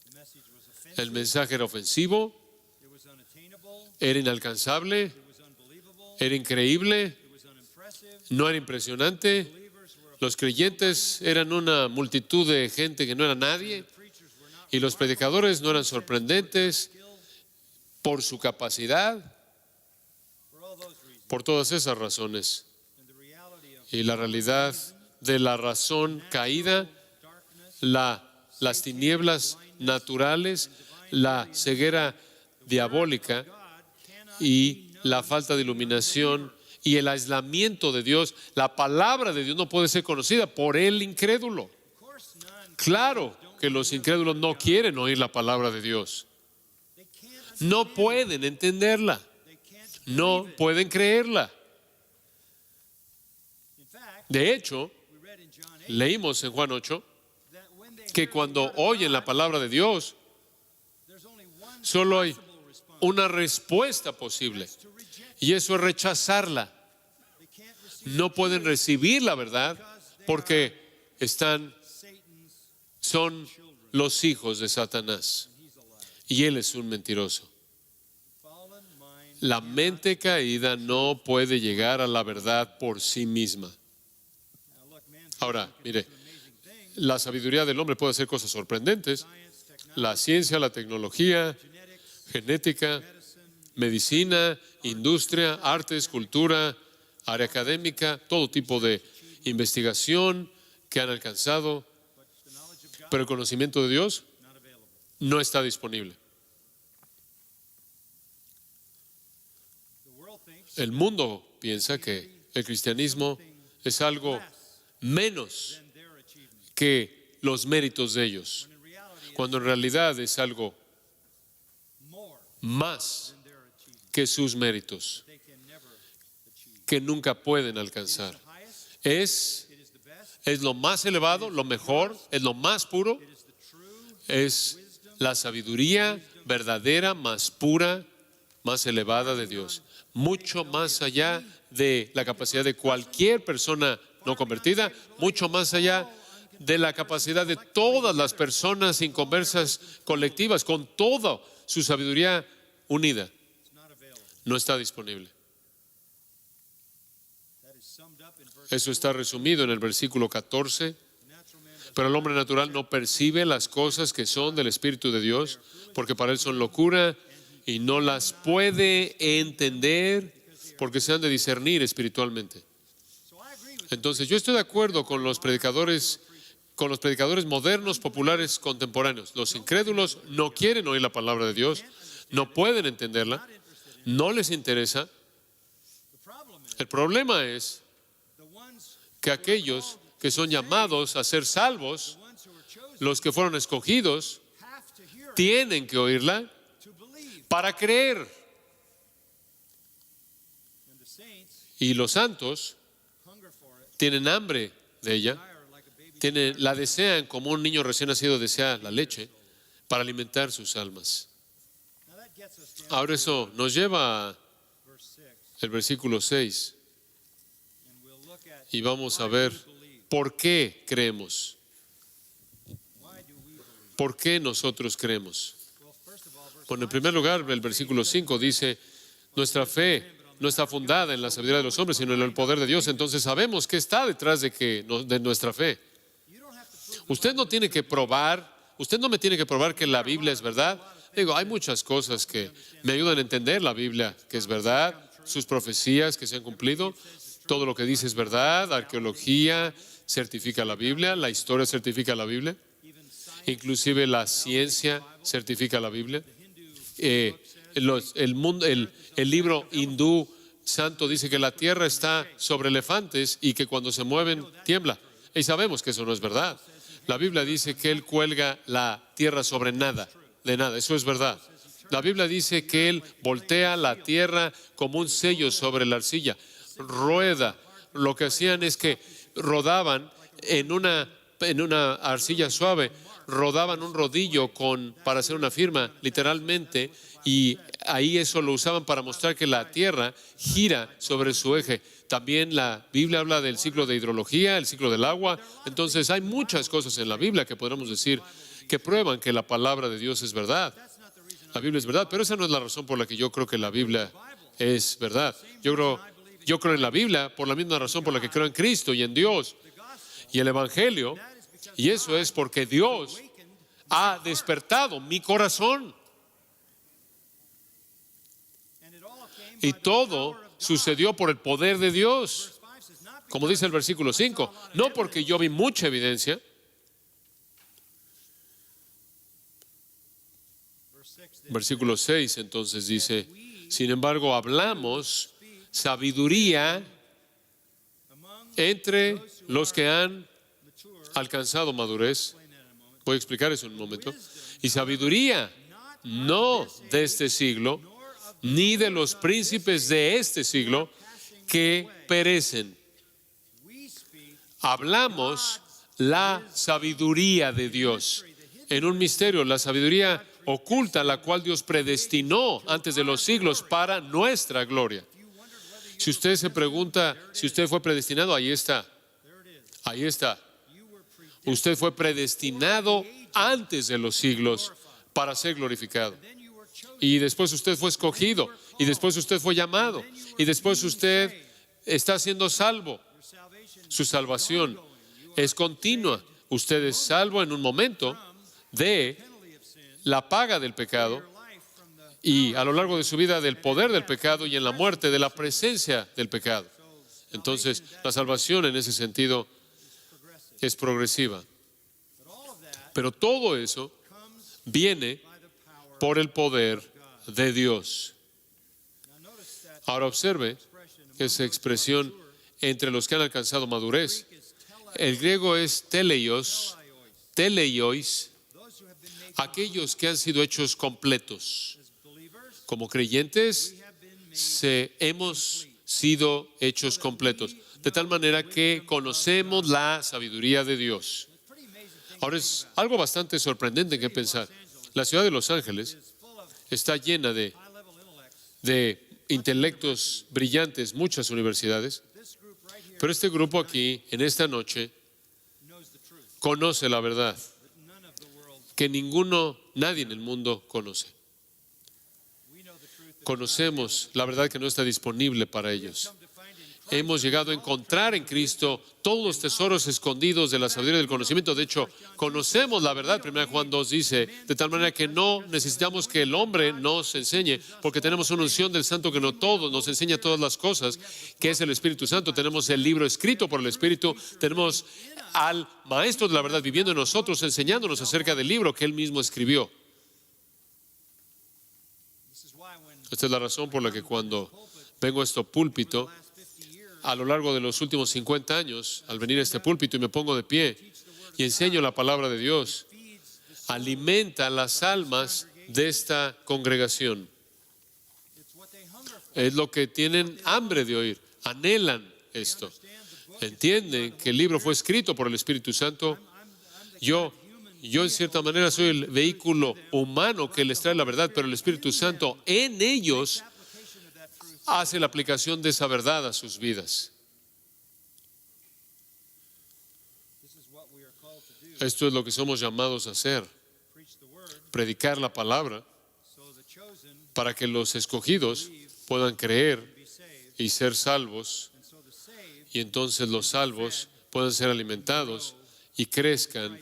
[SPEAKER 2] The message was offensive.
[SPEAKER 1] El mensaje era ofensivo,
[SPEAKER 2] It was unattainable.
[SPEAKER 1] era inalcanzable,
[SPEAKER 2] It was unbelievable.
[SPEAKER 1] era increíble,
[SPEAKER 2] It was unimpressive.
[SPEAKER 1] no era impresionante.
[SPEAKER 2] Believers were
[SPEAKER 1] Los creyentes eran una multitud de gente que no era nadie,
[SPEAKER 2] preachers were not
[SPEAKER 1] y los predicadores no eran sorprendentes
[SPEAKER 2] skilled
[SPEAKER 1] por su capacidad,
[SPEAKER 2] for all those reasons.
[SPEAKER 1] por todas esas razones.
[SPEAKER 2] And the reality of
[SPEAKER 1] Y la realidad de la razón caída,
[SPEAKER 2] darkness,
[SPEAKER 1] las tinieblas naturales, la ceguera diabólica
[SPEAKER 2] God cannot
[SPEAKER 1] y la falta de iluminación y el aislamiento de Dios, la palabra de Dios no puede ser conocida por el incrédulo.
[SPEAKER 2] of course none.
[SPEAKER 1] Claro que los incrédulos no quieren oír la palabra de Dios,
[SPEAKER 2] They can't
[SPEAKER 1] no
[SPEAKER 2] understand
[SPEAKER 1] pueden entenderla,
[SPEAKER 2] it. They can't
[SPEAKER 1] no
[SPEAKER 2] believe it.
[SPEAKER 1] pueden creerla.
[SPEAKER 2] In fact,
[SPEAKER 1] De hecho,
[SPEAKER 2] we read in John 8
[SPEAKER 1] leímos en Juan 8
[SPEAKER 2] that when they
[SPEAKER 1] que
[SPEAKER 2] hear the
[SPEAKER 1] cuando
[SPEAKER 2] word of
[SPEAKER 1] oyen la
[SPEAKER 2] God,
[SPEAKER 1] palabra de Dios,
[SPEAKER 2] there's only one
[SPEAKER 1] solo hay
[SPEAKER 2] possible response.
[SPEAKER 1] una respuesta posible,
[SPEAKER 2] It's to reject.
[SPEAKER 1] y eso es rechazarla.
[SPEAKER 2] They can't receive
[SPEAKER 1] No pueden recibir la verdad porque
[SPEAKER 2] Satan's
[SPEAKER 1] son los hijos de Satanás
[SPEAKER 2] and he's a liar.
[SPEAKER 1] y él es un mentiroso.
[SPEAKER 2] Fallen mind.
[SPEAKER 1] La mente caída no puede llegar a la verdad por sí misma.
[SPEAKER 2] Now look, man's
[SPEAKER 1] Ahora,
[SPEAKER 2] reason can
[SPEAKER 1] mire,
[SPEAKER 2] do amazing things.
[SPEAKER 1] la sabiduría del hombre puede hacer cosas sorprendentes.
[SPEAKER 2] Science, technology,
[SPEAKER 1] La ciencia, la tecnología,
[SPEAKER 2] genetics,
[SPEAKER 1] genética,
[SPEAKER 2] medicine,
[SPEAKER 1] medicina, industria, artes, cultura, área académica, todo tipo de investigación que han alcanzado,
[SPEAKER 2] but the knowledge of God
[SPEAKER 1] pero el conocimiento de Dios
[SPEAKER 2] not available.
[SPEAKER 1] no está disponible.
[SPEAKER 2] The world thinks
[SPEAKER 1] El mundo piensa que el cristianismo es algo
[SPEAKER 2] less
[SPEAKER 1] menos
[SPEAKER 2] than their achievement,
[SPEAKER 1] que los méritos de ellos,
[SPEAKER 2] when in reality
[SPEAKER 1] cuando en realidad es algo
[SPEAKER 2] it's more
[SPEAKER 1] más
[SPEAKER 2] than their achievement.
[SPEAKER 1] que sus méritos,
[SPEAKER 2] They can never achieve.
[SPEAKER 1] que nunca pueden
[SPEAKER 2] It is
[SPEAKER 1] alcanzar.
[SPEAKER 2] the highest,
[SPEAKER 1] Es,
[SPEAKER 2] it is the best,
[SPEAKER 1] es lo más elevado, lo mejor, es lo más puro,
[SPEAKER 2] it is the true
[SPEAKER 1] es la sabiduría verdadera, más pura, más elevada de Dios, mucho más allá de la capacidad de cualquier persona no convertida, mucho más allá de la capacidad de todas las personas inconversas colectivas, con toda su sabiduría unida.
[SPEAKER 2] it's not available.
[SPEAKER 1] No está disponible.
[SPEAKER 2] That is summed up in verse
[SPEAKER 1] Eso está resumido en el versículo 14.
[SPEAKER 2] natural man does
[SPEAKER 1] Pero el hombre natural no percibe las cosas que son del Espíritu de Dios, porque para él son locura y no las puede entender porque se han de discernir espiritualmente.
[SPEAKER 2] So I agree with
[SPEAKER 1] Entonces yo estoy de acuerdo con los predicadores modernos, populares, contemporáneos. Los incrédulos no quieren oír la palabra de Dios, no pueden entenderla,
[SPEAKER 2] not interested in
[SPEAKER 1] no les interesa.
[SPEAKER 2] the problem is
[SPEAKER 1] El problema es
[SPEAKER 2] the ones
[SPEAKER 1] que aquellos que son llamados a ser salvos,
[SPEAKER 2] the ones who are chosen
[SPEAKER 1] los que fueron escogidos,
[SPEAKER 2] have to hear it
[SPEAKER 1] tienen que oírla
[SPEAKER 2] to believe.
[SPEAKER 1] para creer.
[SPEAKER 2] And the saints
[SPEAKER 1] Y los santos
[SPEAKER 2] hunger for it,
[SPEAKER 1] tienen hambre de ella,
[SPEAKER 2] desire like a baby.
[SPEAKER 1] la desean como un niño recién nacido desea la leche para alimentar sus almas.
[SPEAKER 2] Now that gets us down
[SPEAKER 1] Ahora eso nos lleva a
[SPEAKER 2] verse 6,
[SPEAKER 1] el versículo 6
[SPEAKER 2] and we'll look at
[SPEAKER 1] y vamos a
[SPEAKER 2] why
[SPEAKER 1] ver
[SPEAKER 2] we believe.
[SPEAKER 1] por qué creemos,
[SPEAKER 2] Why do we believe?
[SPEAKER 1] por qué nosotros creemos.
[SPEAKER 2] Well, first of all, verse
[SPEAKER 1] Bueno, en
[SPEAKER 2] 5
[SPEAKER 1] primer lugar, el versículo 5 dice, nuestra fe no está fundada en la sabiduría de los hombres, sino en el poder de Dios. Entonces sabemos qué está detrás de nuestra fe.
[SPEAKER 2] you don't have to prove
[SPEAKER 1] Usted no tiene que probar, Usted no me tiene que probar que la Biblia es verdad. Digo, hay muchas cosas que me ayudan a entender la Biblia, que es verdad, sus profecías que se han cumplido, todo lo que dice es verdad, arqueología certifica la Biblia, la historia certifica la Biblia, inclusive la ciencia certifica la Biblia. El libro hindú santo dice que la tierra está sobre elefantes y que cuando se mueven tiembla. Y sabemos que eso no es verdad. La Biblia dice que Él cuelga la tierra sobre nada, de nada. Eso es verdad. La Biblia dice que Él voltea la tierra como un sello sobre la arcilla. Rueda. Lo que hacían es que rodaban en una arcilla suave, rodaban un rodillo para hacer una firma, literalmente, y ahí eso lo usaban para mostrar que la tierra gira sobre su eje. También la Biblia habla del ciclo de hidrología, el ciclo del agua. Entonces hay muchas cosas en la Biblia que podemos decir que prueban que la palabra de Dios es verdad. La Biblia es verdad, pero esa no es la razón por la que yo creo que la Biblia es verdad. Yo creo en la Biblia por la misma razón por la que creo en Cristo y en Dios y el Evangelio. Y eso es porque Dios ha despertado mi corazón. Y todo sucedió por el poder de Dios. Como dice el versículo 5, no porque yo vi mucha evidencia. Versículo 6 entonces dice, sin embargo hablamos sabiduría entre los que han alcanzado madurez. Voy a explicar eso en un momento. Y sabiduría no de este siglo, ni de los príncipes de este siglo que perecen. Hablamos la sabiduría de Dios en un misterio, la sabiduría oculta, la cual Dios predestinó antes de los siglos para nuestra gloria. Si usted se pregunta si usted fue predestinado, ahí está. Ahí está. Usted fue predestinado antes de los siglos para ser glorificado. Y después usted fue escogido. Y después usted fue llamado. Y después usted está siendo salvo. Su salvación es continua. Usted es salvo en un momento de la paga del pecado y a lo largo de su vida del poder del pecado y en la muerte de la presencia del pecado. Entonces, la salvación en ese sentido es progresiva. Pero todo eso viene por el poder de Dios. Ahora observe esa expresión entre los que han alcanzado madurez. El griego es teleios, aquellos que han sido hechos completos. Como creyentes, hemos sido hechos completos, de tal manera que conocemos la sabiduría de Dios. Ahora es algo bastante sorprendente que pensar. La ciudad de Los Ángeles está llena de intelectos brillantes, muchas universidades, pero este grupo aquí, en esta noche, conoce la verdad que nadie en el mundo conoce. Conocemos la verdad que no está disponible para ellos. Hemos llegado a encontrar en Cristo todos los tesoros escondidos de la sabiduría y del conocimiento. De hecho, conocemos la verdad. 1 Juan 2 dice, de tal manera que no necesitamos que el hombre nos enseñe, porque tenemos una unción del Santo que nos enseña todas las cosas, que es el Espíritu Santo. Tenemos el libro escrito por el Espíritu. Tenemos al Maestro de la verdad viviendo en nosotros, enseñándonos acerca del libro que Él mismo escribió. Esta es la razón por la que cuando vengo a este púlpito, a lo largo de los últimos 50 años, al venir a este púlpito y me pongo de pie y enseño la palabra de Dios, alimenta las almas de esta congregación. Es lo que tienen hambre de oír, anhelan esto. Entienden que el libro fue escrito por el Espíritu Santo. Yo en cierta manera soy el vehículo humano que les trae la verdad, pero el Espíritu Santo en ellos hace la aplicación de esa verdad a sus vidas. Esto es lo que somos llamados a hacer, predicar la palabra para que los escogidos puedan creer y ser salvos, y entonces los salvos puedan ser alimentados y crezcan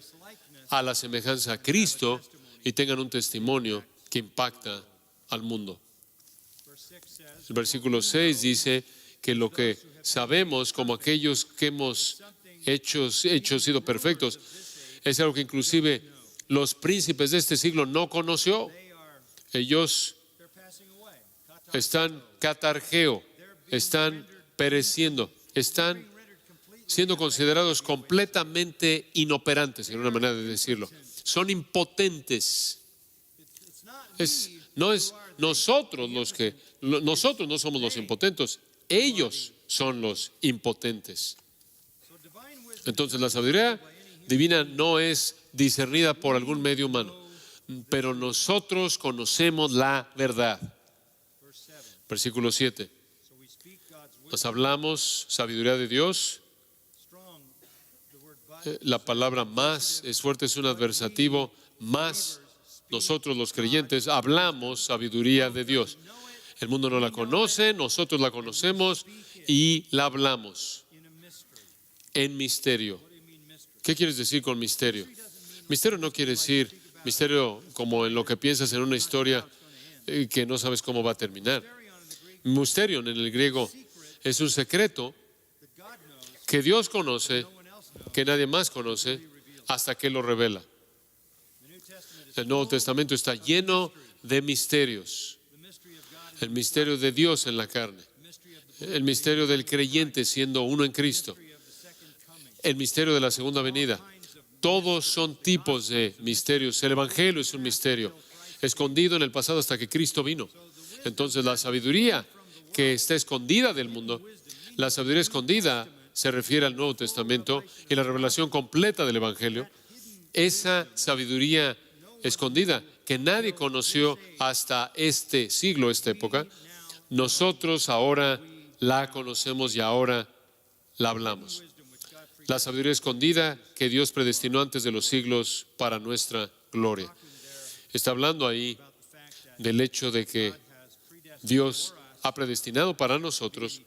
[SPEAKER 1] a la semejanza a Cristo y tengan un testimonio que impacta al mundo.
[SPEAKER 2] Verse 6 says,
[SPEAKER 1] El versículo 6 dice que lo que sabemos como aquellos que hemos hecho sido perfectos es algo que inclusive los príncipes de este siglo no conoció. Ellos
[SPEAKER 2] they're passing away.
[SPEAKER 1] están catargeo, están pereciendo, están siendo considerados completamente inoperantes, en una manera de decirlo. Son impotentes. No es nosotros nosotros no somos los impotentes, ellos son los impotentes.
[SPEAKER 2] So divine wisdom
[SPEAKER 1] Entonces la sabiduría divina no es discernida por algún medio humano, pero nosotros conocemos la verdad.
[SPEAKER 2] verse 7.
[SPEAKER 1] Versículo 7.
[SPEAKER 2] So we speak God's wisdom
[SPEAKER 1] Nos hablamos sabiduría de Dios.
[SPEAKER 2] strong. The word
[SPEAKER 1] La palabra más es fuerte, es un adversativo. Más nosotros los creyentes hablamos sabiduría de Dios. El mundo no la conoce, nosotros la conocemos y la hablamos
[SPEAKER 2] in a mystery.
[SPEAKER 1] en misterio.
[SPEAKER 2] What do you mean mystery?
[SPEAKER 1] ¿Qué quieres decir con misterio? Misterio no quiere decir misterio como en lo que piensas en una historia que no sabes cómo va a terminar. Misterion en el griego es un secreto
[SPEAKER 2] That God knows,
[SPEAKER 1] que Dios conoce,
[SPEAKER 2] no one else knows.
[SPEAKER 1] que nadie más conoce, hasta que lo revela.
[SPEAKER 2] The New Testament is
[SPEAKER 1] El Nuevo Testamento está lleno de misterios.
[SPEAKER 2] the mystery of God,
[SPEAKER 1] El misterio de Dios en la carne,
[SPEAKER 2] the mystery of the
[SPEAKER 1] el misterio del creyente siendo uno en Cristo,
[SPEAKER 2] mystery of the second coming.
[SPEAKER 1] el misterio de la segunda venida. Todos son tipos de misterios. El Evangelio es un misterio, escondido en el pasado hasta que Cristo vino. Entonces la sabiduría que está escondida del mundo, la sabiduría escondida se refiere al Nuevo Testamento y la revelación completa del Evangelio. Esa sabiduría escondida que nadie conoció hasta este siglo, esta época, nosotros ahora la conocemos y ahora la hablamos. La sabiduría escondida que Dios predestinó antes de los siglos para nuestra gloria. Está hablando ahí del hecho de que Dios ha predestinado para nosotros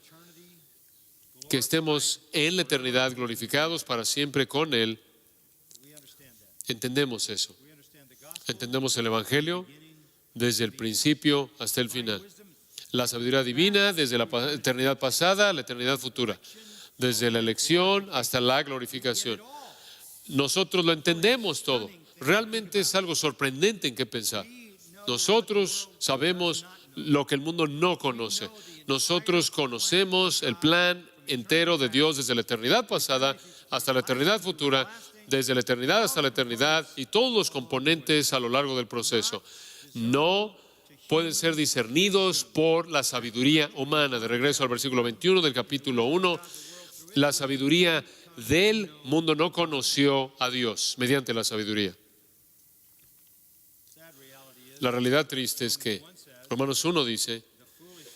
[SPEAKER 1] que estemos en la eternidad glorificados para siempre con Él.
[SPEAKER 2] We understand that.
[SPEAKER 1] Entendemos eso.
[SPEAKER 2] We understand the gospel
[SPEAKER 1] Entendemos el Evangelio desde el principio hasta el final. La sabiduría divina desde la eternidad pasada a la eternidad futura. Desde la elección hasta la glorificación. Nosotros lo entendemos todo. Realmente es algo sorprendente en qué pensar. Nosotros sabemos lo que el mundo no conoce. Nosotros conocemos el plan entero de Dios desde la eternidad pasada hasta la eternidad futura, desde la eternidad hasta la eternidad y todos los componentes a lo largo del proceso. No pueden ser discernidos por la sabiduría humana. De regreso al versículo 21 del capítulo 1, la sabiduría del mundo no conoció a Dios mediante la sabiduría.
[SPEAKER 2] sad reality is
[SPEAKER 1] La realidad triste es que Romanos 1 dice,
[SPEAKER 2] the foolish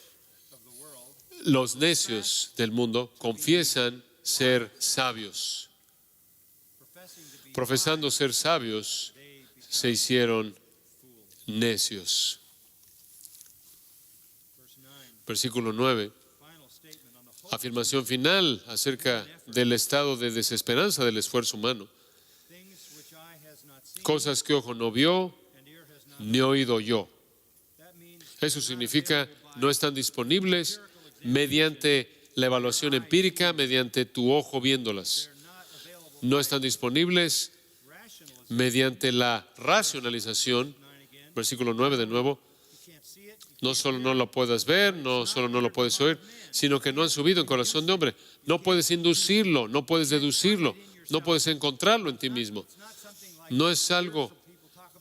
[SPEAKER 2] of the world
[SPEAKER 1] los necios del mundo confiesan ser sabios.
[SPEAKER 2] professing to be
[SPEAKER 1] Profesando ser sabios,
[SPEAKER 2] they become
[SPEAKER 1] se hicieron
[SPEAKER 2] fools.
[SPEAKER 1] necios.
[SPEAKER 2] Verse 9,
[SPEAKER 1] Versículo 9,
[SPEAKER 2] final statement on the hope
[SPEAKER 1] afirmación final acerca del estado de desesperanza del esfuerzo humano.
[SPEAKER 2] things which eye has not seen
[SPEAKER 1] Cosas que ojo no vio,
[SPEAKER 2] and ear has not.
[SPEAKER 1] ni oído yo.
[SPEAKER 2] That means
[SPEAKER 1] Eso significa no están disponibles mediante la evaluación empírica, mediante tu ojo viéndolas.
[SPEAKER 2] they're not available
[SPEAKER 1] No están disponibles
[SPEAKER 2] rationalism.
[SPEAKER 1] mediante la racionalización.
[SPEAKER 2] 9 again.
[SPEAKER 1] Versículo 9 de nuevo.
[SPEAKER 2] You can't see it.
[SPEAKER 1] No solo no lo puedes ver, no solo no lo puedes oír, sino que no han subido en corazón de hombre. No puedes inducirlo, no puedes deducirlo, no puedes encontrarlo en ti mismo.
[SPEAKER 2] It's not something like
[SPEAKER 1] No es algo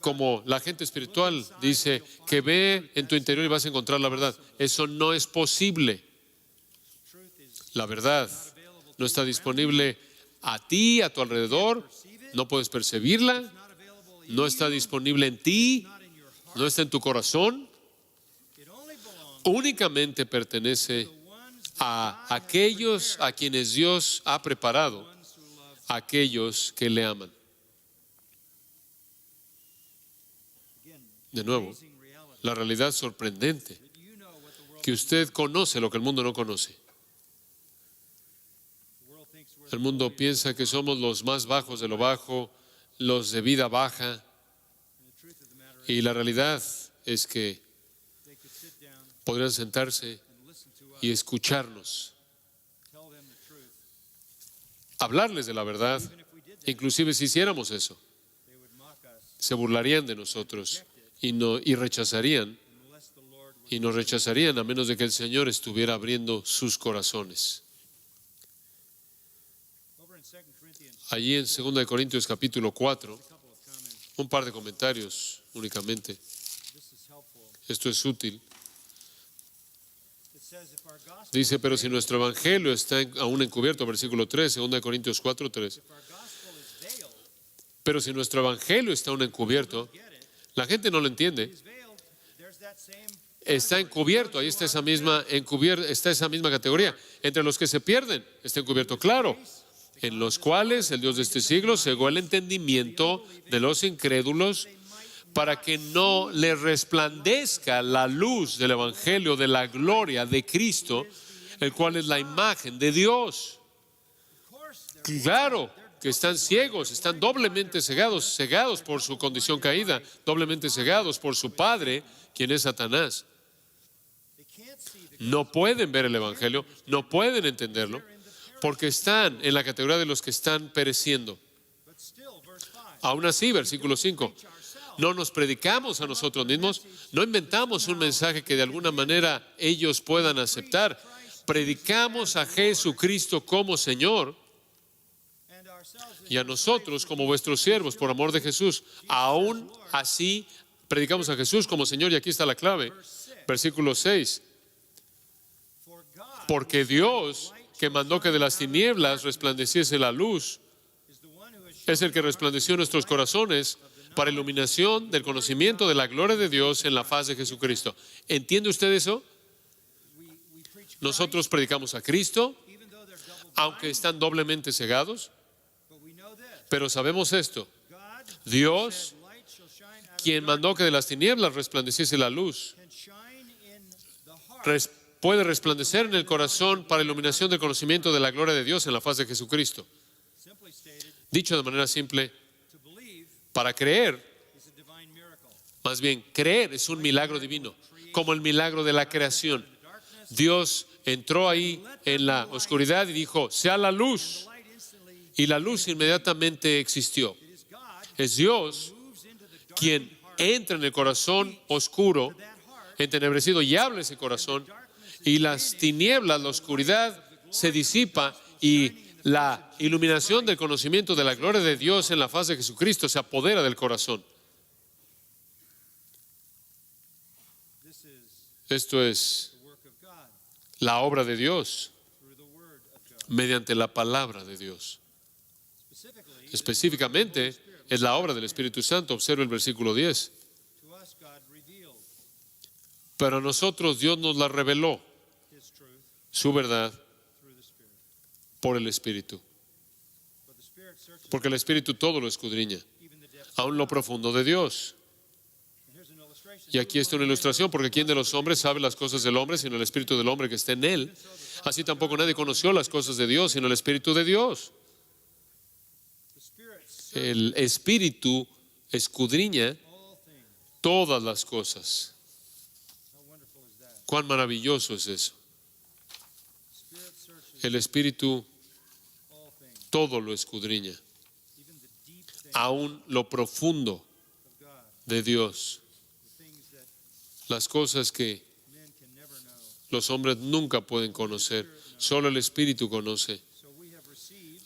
[SPEAKER 1] como la gente espiritual dice que ve en tu interior y vas a encontrar la verdad. Eso no es posible.
[SPEAKER 2] truth is
[SPEAKER 1] La verdad no está disponible a ti, a tu alrededor. No puedes percibirla.
[SPEAKER 2] not available
[SPEAKER 1] No está disponible en ti.
[SPEAKER 2] not in your heart.
[SPEAKER 1] No está en tu corazón.
[SPEAKER 2] It only belongs
[SPEAKER 1] Únicamente pertenece
[SPEAKER 2] to the ones
[SPEAKER 1] a aquellos a quienes Dios ha preparado,
[SPEAKER 2] ones who love.
[SPEAKER 1] a aquellos que le aman.
[SPEAKER 2] Again,
[SPEAKER 1] De nuevo,
[SPEAKER 2] amazing reality
[SPEAKER 1] la realidad sorprendente,
[SPEAKER 2] that you know what the world
[SPEAKER 1] que usted conoce lo que el mundo no conoce.
[SPEAKER 2] the world thinks we're
[SPEAKER 1] El mundo piensa que somos los más bajos de lo bajo, los de vida baja,
[SPEAKER 2] And the truth of the matter is,
[SPEAKER 1] y la realidad es que
[SPEAKER 2] they could sit down
[SPEAKER 1] podrían sentarse
[SPEAKER 2] and listen to us,
[SPEAKER 1] y escucharnos,
[SPEAKER 2] tell them the truth.
[SPEAKER 1] hablarles de la verdad.
[SPEAKER 2] Even if we did that,
[SPEAKER 1] Inclusive si hiciéramos eso,
[SPEAKER 2] they would mock us
[SPEAKER 1] se burlarían de nosotros y rechazarían,
[SPEAKER 2] unless the Lord would.
[SPEAKER 1] y nos rechazarían a menos de que el Señor estuviera abriendo sus corazones.
[SPEAKER 2] Over in 2 Corinthians,
[SPEAKER 1] Allí en 2 de Corintios capítulo 4,
[SPEAKER 2] a couple of comments.
[SPEAKER 1] un par de comentarios únicamente.
[SPEAKER 2] This is helpful.
[SPEAKER 1] Esto es útil.
[SPEAKER 2] It says, if our gospel,
[SPEAKER 1] Dice, pero si nuestro evangelio está aún encubierto, versículo 3, 2 de Corintios 4, 3.
[SPEAKER 2] if our gospel is veiled,
[SPEAKER 1] Pero si nuestro evangelio está aún encubierto,
[SPEAKER 2] get it.
[SPEAKER 1] la gente no lo entiende.
[SPEAKER 2] It's veiled. There's that same.
[SPEAKER 1] Está encubierto, ahí está esa misma categoría. Entre los que se pierden, está encubierto, claro, en los cuales el Dios de este siglo cegó el entendimiento de los incrédulos para que no les resplandezca la luz del evangelio de la gloria de Cristo, el cual es la imagen de Dios.
[SPEAKER 2] Of course, they're
[SPEAKER 1] Claro que están ciegos, están doblemente cegados por su condición caída, doblemente cegados por su padre, quien es Satanás.
[SPEAKER 2] they can't see the
[SPEAKER 1] No pueden ver el evangelio, no pueden entenderlo, porque están en la categoría de los que están pereciendo.
[SPEAKER 2] but still, verse 5.
[SPEAKER 1] Aún así, versículo 5,
[SPEAKER 2] Ourselves.
[SPEAKER 1] no nos predicamos a nosotros mismos, no inventamos un mensaje que de alguna manera ellos puedan aceptar. Predicamos a Jesucristo como Señor
[SPEAKER 2] And ourselves as
[SPEAKER 1] y a nosotros como vuestros siervos por amor de Jesús. Aún así, predicamos a Jesús como Señor, y aquí está la clave. Versículo 6,
[SPEAKER 2] for God
[SPEAKER 1] porque Dios, que mandó que de las tinieblas resplandeciese la luz,
[SPEAKER 2] is the one who has
[SPEAKER 1] es el que resplandeció en nuestros corazones para iluminación del conocimiento de la gloria de Dios en la faz de Jesucristo. ¿Entiende usted eso?
[SPEAKER 2] we preach
[SPEAKER 1] Nosotros predicamos a Cristo,
[SPEAKER 2] even though they're double
[SPEAKER 1] aunque están doblemente cegados,
[SPEAKER 2] but we know this.
[SPEAKER 1] pero sabemos esto.
[SPEAKER 2] God
[SPEAKER 1] Dios,
[SPEAKER 2] said, light shall shine out
[SPEAKER 1] quien mandó que de las tinieblas resplandeciese la luz,
[SPEAKER 2] can shine in the heart
[SPEAKER 1] puede resplandecer en el corazón para iluminación del conocimiento de la gloria de Dios en la faz de Jesucristo.
[SPEAKER 2] simply stated.
[SPEAKER 1] Dicho de manera simple,
[SPEAKER 2] To believe
[SPEAKER 1] para creer,
[SPEAKER 2] is a divine miracle.
[SPEAKER 1] más bien, creer es un milagro divino, como el milagro de la creación. Dios entró ahí en la oscuridad y dijo, sea la luz,
[SPEAKER 2] Light instantly.
[SPEAKER 1] y la luz inmediatamente existió.
[SPEAKER 2] It is God
[SPEAKER 1] Es Dios
[SPEAKER 2] moves into the dark
[SPEAKER 1] quien entra en el corazón oscuro,
[SPEAKER 2] that heart.
[SPEAKER 1] entenebrecido, y habla ese corazón, y las tinieblas, la oscuridad se disipa, y la iluminación del conocimiento de la gloria de Dios en la faz de Jesucristo se apodera del corazón.
[SPEAKER 2] This is
[SPEAKER 1] Esto es
[SPEAKER 2] the work of God
[SPEAKER 1] la obra de Dios
[SPEAKER 2] through the word of God.
[SPEAKER 1] mediante la palabra de Dios.
[SPEAKER 2] Specifically,
[SPEAKER 1] Específicamente es la obra del Espíritu Santo. Observa el versículo 10.
[SPEAKER 2] to us God revealed
[SPEAKER 1] Pero a nosotros Dios nos la reveló,
[SPEAKER 2] his truth
[SPEAKER 1] su verdad,
[SPEAKER 2] through the Spirit.
[SPEAKER 1] por el Espíritu.
[SPEAKER 2] For the Spirit searches
[SPEAKER 1] Porque el Espíritu todo lo escudriña,
[SPEAKER 2] even the depths.
[SPEAKER 1] aún lo profundo de Dios.
[SPEAKER 2] And here's an illustration.
[SPEAKER 1] Y aquí está una ilustración, porque ¿quién de los hombres sabe las cosas del hombre sino el Espíritu del hombre que está en él? Así tampoco nadie conoció las cosas de Dios sino el Espíritu de Dios.
[SPEAKER 2] The Spirit searches
[SPEAKER 1] El Espíritu escudriña
[SPEAKER 2] all things.
[SPEAKER 1] todas las cosas.
[SPEAKER 2] How wonderful is that?
[SPEAKER 1] Cuán maravilloso es eso.
[SPEAKER 2] The Spirit searches
[SPEAKER 1] El Espíritu
[SPEAKER 2] all things,
[SPEAKER 1] todo lo escudriña,
[SPEAKER 2] even the deep things
[SPEAKER 1] aún lo profundo
[SPEAKER 2] of God,
[SPEAKER 1] de Dios.
[SPEAKER 2] the things that
[SPEAKER 1] Las cosas que
[SPEAKER 2] men can never know.
[SPEAKER 1] los hombres nunca pueden conocer, solo el Espíritu conoce.
[SPEAKER 2] So we have received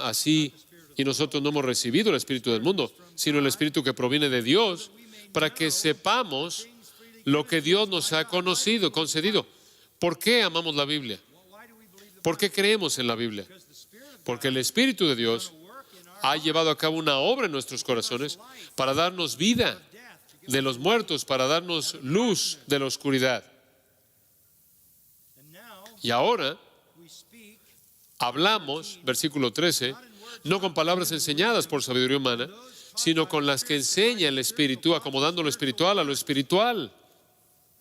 [SPEAKER 1] Así, y nosotros no hemos recibido el Espíritu del mundo, sino el Espíritu que proviene de Dios, para que sepamos lo que Dios nos ha concedido. ¿Por qué amamos la Biblia?
[SPEAKER 2] why do we believe the
[SPEAKER 1] ¿Por qué creemos en la Biblia?
[SPEAKER 2] because the Spirit of
[SPEAKER 1] Porque el Espíritu de Dios
[SPEAKER 2] work in our
[SPEAKER 1] ha llevado a cabo una obra en nuestros corazones para darnos vida
[SPEAKER 2] death to
[SPEAKER 1] de los muertos, para darnos luz de la oscuridad.
[SPEAKER 2] and now
[SPEAKER 1] Y ahora
[SPEAKER 2] we speak
[SPEAKER 1] hablamos, versículo 13, no con palabras enseñadas por sabiduría humana, sino con las que enseña el Espíritu, acomodando lo espiritual a lo espiritual.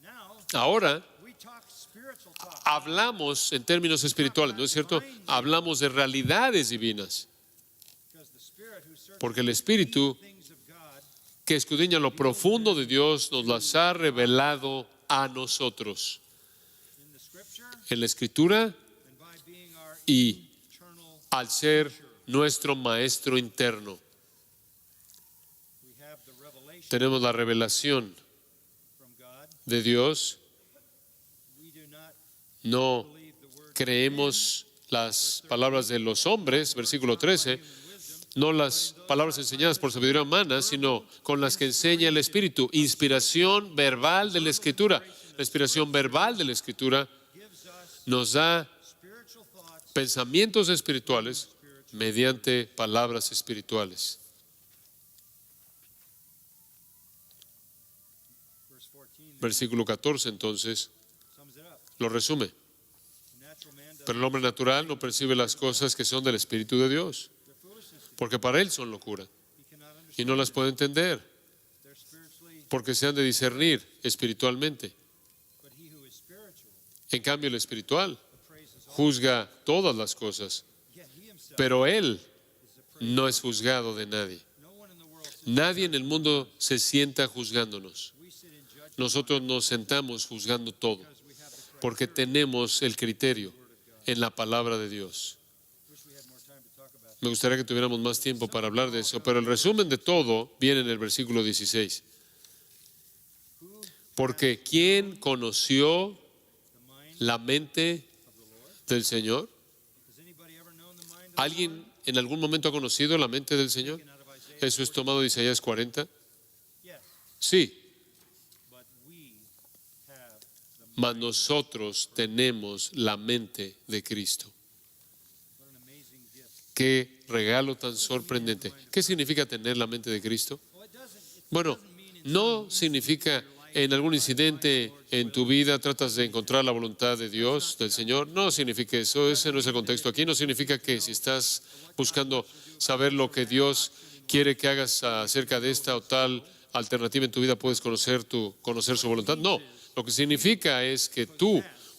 [SPEAKER 2] now
[SPEAKER 1] Ahora
[SPEAKER 2] we talk spiritual talk
[SPEAKER 1] hablamos en términos espirituales, ¿no es cierto? Hablamos de realidades divinas,
[SPEAKER 2] because the Spirit who
[SPEAKER 1] porque el Espíritu
[SPEAKER 2] things of God
[SPEAKER 1] que escudriña lo profundo de Dios nos las ha revelado a nosotros
[SPEAKER 2] in the Scripture
[SPEAKER 1] en la Escritura
[SPEAKER 2] and by being our
[SPEAKER 1] y
[SPEAKER 2] eternal.
[SPEAKER 1] al ser nuestro maestro interno.
[SPEAKER 2] We have the revelation
[SPEAKER 1] Tenemos la revelación
[SPEAKER 2] from God.
[SPEAKER 1] de Dios.
[SPEAKER 2] We do not
[SPEAKER 1] No
[SPEAKER 2] believe the word
[SPEAKER 1] creemos las palabras de los hombres, versículo 13, no las palabras enseñadas por sabiduría humana, sino con las que enseña el Espíritu. Inspiración verbal de la Escritura. La inspiración verbal de la Escritura
[SPEAKER 2] gives us
[SPEAKER 1] nos da
[SPEAKER 2] spiritual thoughts
[SPEAKER 1] pensamientos espirituales mediante palabras espirituales.
[SPEAKER 2] verse 14
[SPEAKER 1] Versículo 14 entonces
[SPEAKER 2] sums it up.
[SPEAKER 1] lo resume.
[SPEAKER 2] The natural man does
[SPEAKER 1] Pero el hombre natural no percibe las cosas que son del Espíritu de Dios,
[SPEAKER 2] their foolishness.
[SPEAKER 1] porque para él son locura
[SPEAKER 2] He cannot understand.
[SPEAKER 1] y no las puede entender,
[SPEAKER 2] They're spiritually,
[SPEAKER 1] porque se han de discernir espiritualmente.
[SPEAKER 2] but he who is spiritual
[SPEAKER 1] En cambio, el espiritual
[SPEAKER 2] appraises all.
[SPEAKER 1] juzga todas las cosas,
[SPEAKER 2] Yet he himself
[SPEAKER 1] pero él
[SPEAKER 2] is appraised.
[SPEAKER 1] no es juzgado de nadie.
[SPEAKER 2] No one in the world sits.
[SPEAKER 1] Nadie en el mundo se sienta juzgándonos.
[SPEAKER 2] We sit in judgment
[SPEAKER 1] Nosotros nos sentamos juzgando todo,
[SPEAKER 2] because we have the Christ.
[SPEAKER 1] porque tenemos el criterio en la palabra de Dios.
[SPEAKER 2] Wish we had more time to talk about.
[SPEAKER 1] Me gustaría que tuviéramos más tiempo para hablar de eso, pero el resumen de todo viene en el versículo 16.
[SPEAKER 2] Who
[SPEAKER 1] Porque ¿quién conoció
[SPEAKER 2] the mind
[SPEAKER 1] la mente
[SPEAKER 2] of the Lord?
[SPEAKER 1] del Señor?
[SPEAKER 2] Has anybody ever known the mind of the
[SPEAKER 1] ¿Alguien
[SPEAKER 2] Lord?
[SPEAKER 1] en algún momento ha conocido la mente del Señor?
[SPEAKER 2] Taken out of Isaiah
[SPEAKER 1] Eso es tomado de Isaías 40.
[SPEAKER 2] Yes,
[SPEAKER 1] Sí,
[SPEAKER 2] but we have the mind.
[SPEAKER 1] mas nosotros tenemos la mente de Cristo.
[SPEAKER 2] What an amazing gift.
[SPEAKER 1] Qué regalo tan sorprendente. ¿Qué significa tener la mente de Cristo?
[SPEAKER 2] Well, it
[SPEAKER 1] Bueno,
[SPEAKER 2] doesn't mean in
[SPEAKER 1] no significa en algún incidente en tu vida tratas de encontrar la voluntad de Dios, del Señor. No significa eso, ese no es el contexto aquí. No significa que si estás buscando saber lo que Dios quiere que hagas acerca de esta o tal alternativa en tu vida, puedes conocer su voluntad. No, lo que significa es que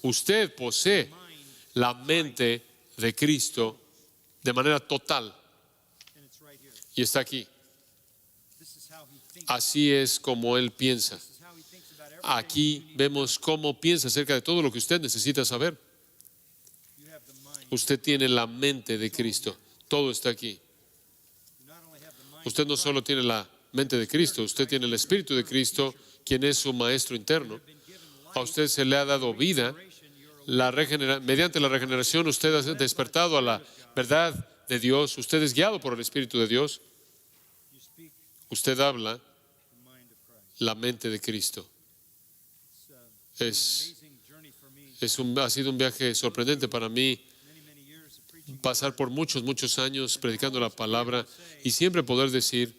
[SPEAKER 1] usted posee la mente de Cristo de manera total
[SPEAKER 2] and it's right here.
[SPEAKER 1] y está aquí.
[SPEAKER 2] This is how he thinks.
[SPEAKER 1] Así es como Él piensa.
[SPEAKER 2] This is how he thinks about everything.
[SPEAKER 1] Aquí vemos cómo piensa acerca de todo lo que usted necesita saber.
[SPEAKER 2] You have the mind.
[SPEAKER 1] Usted tiene la mente de Cristo. Todo está aquí.
[SPEAKER 2] You not only have the mind,
[SPEAKER 1] Usted no solo tiene la mente de Cristo, usted tiene el Espíritu de Cristo, quien es su maestro interno.
[SPEAKER 2] been given life,
[SPEAKER 1] A usted se le ha dado vida. Mediante la regeneración usted ha despertado a la verdad de Dios. Usted es guiado por el Espíritu de Dios.
[SPEAKER 2] you speak
[SPEAKER 1] Usted habla
[SPEAKER 2] the mind of Christ.
[SPEAKER 1] la mente de Cristo.
[SPEAKER 2] It's
[SPEAKER 1] Es,
[SPEAKER 2] an amazing journey for me.
[SPEAKER 1] ha sido un viaje sorprendente para mí
[SPEAKER 2] Many years of preaching.
[SPEAKER 1] pasar por muchos años predicando la palabra y siempre poder decir,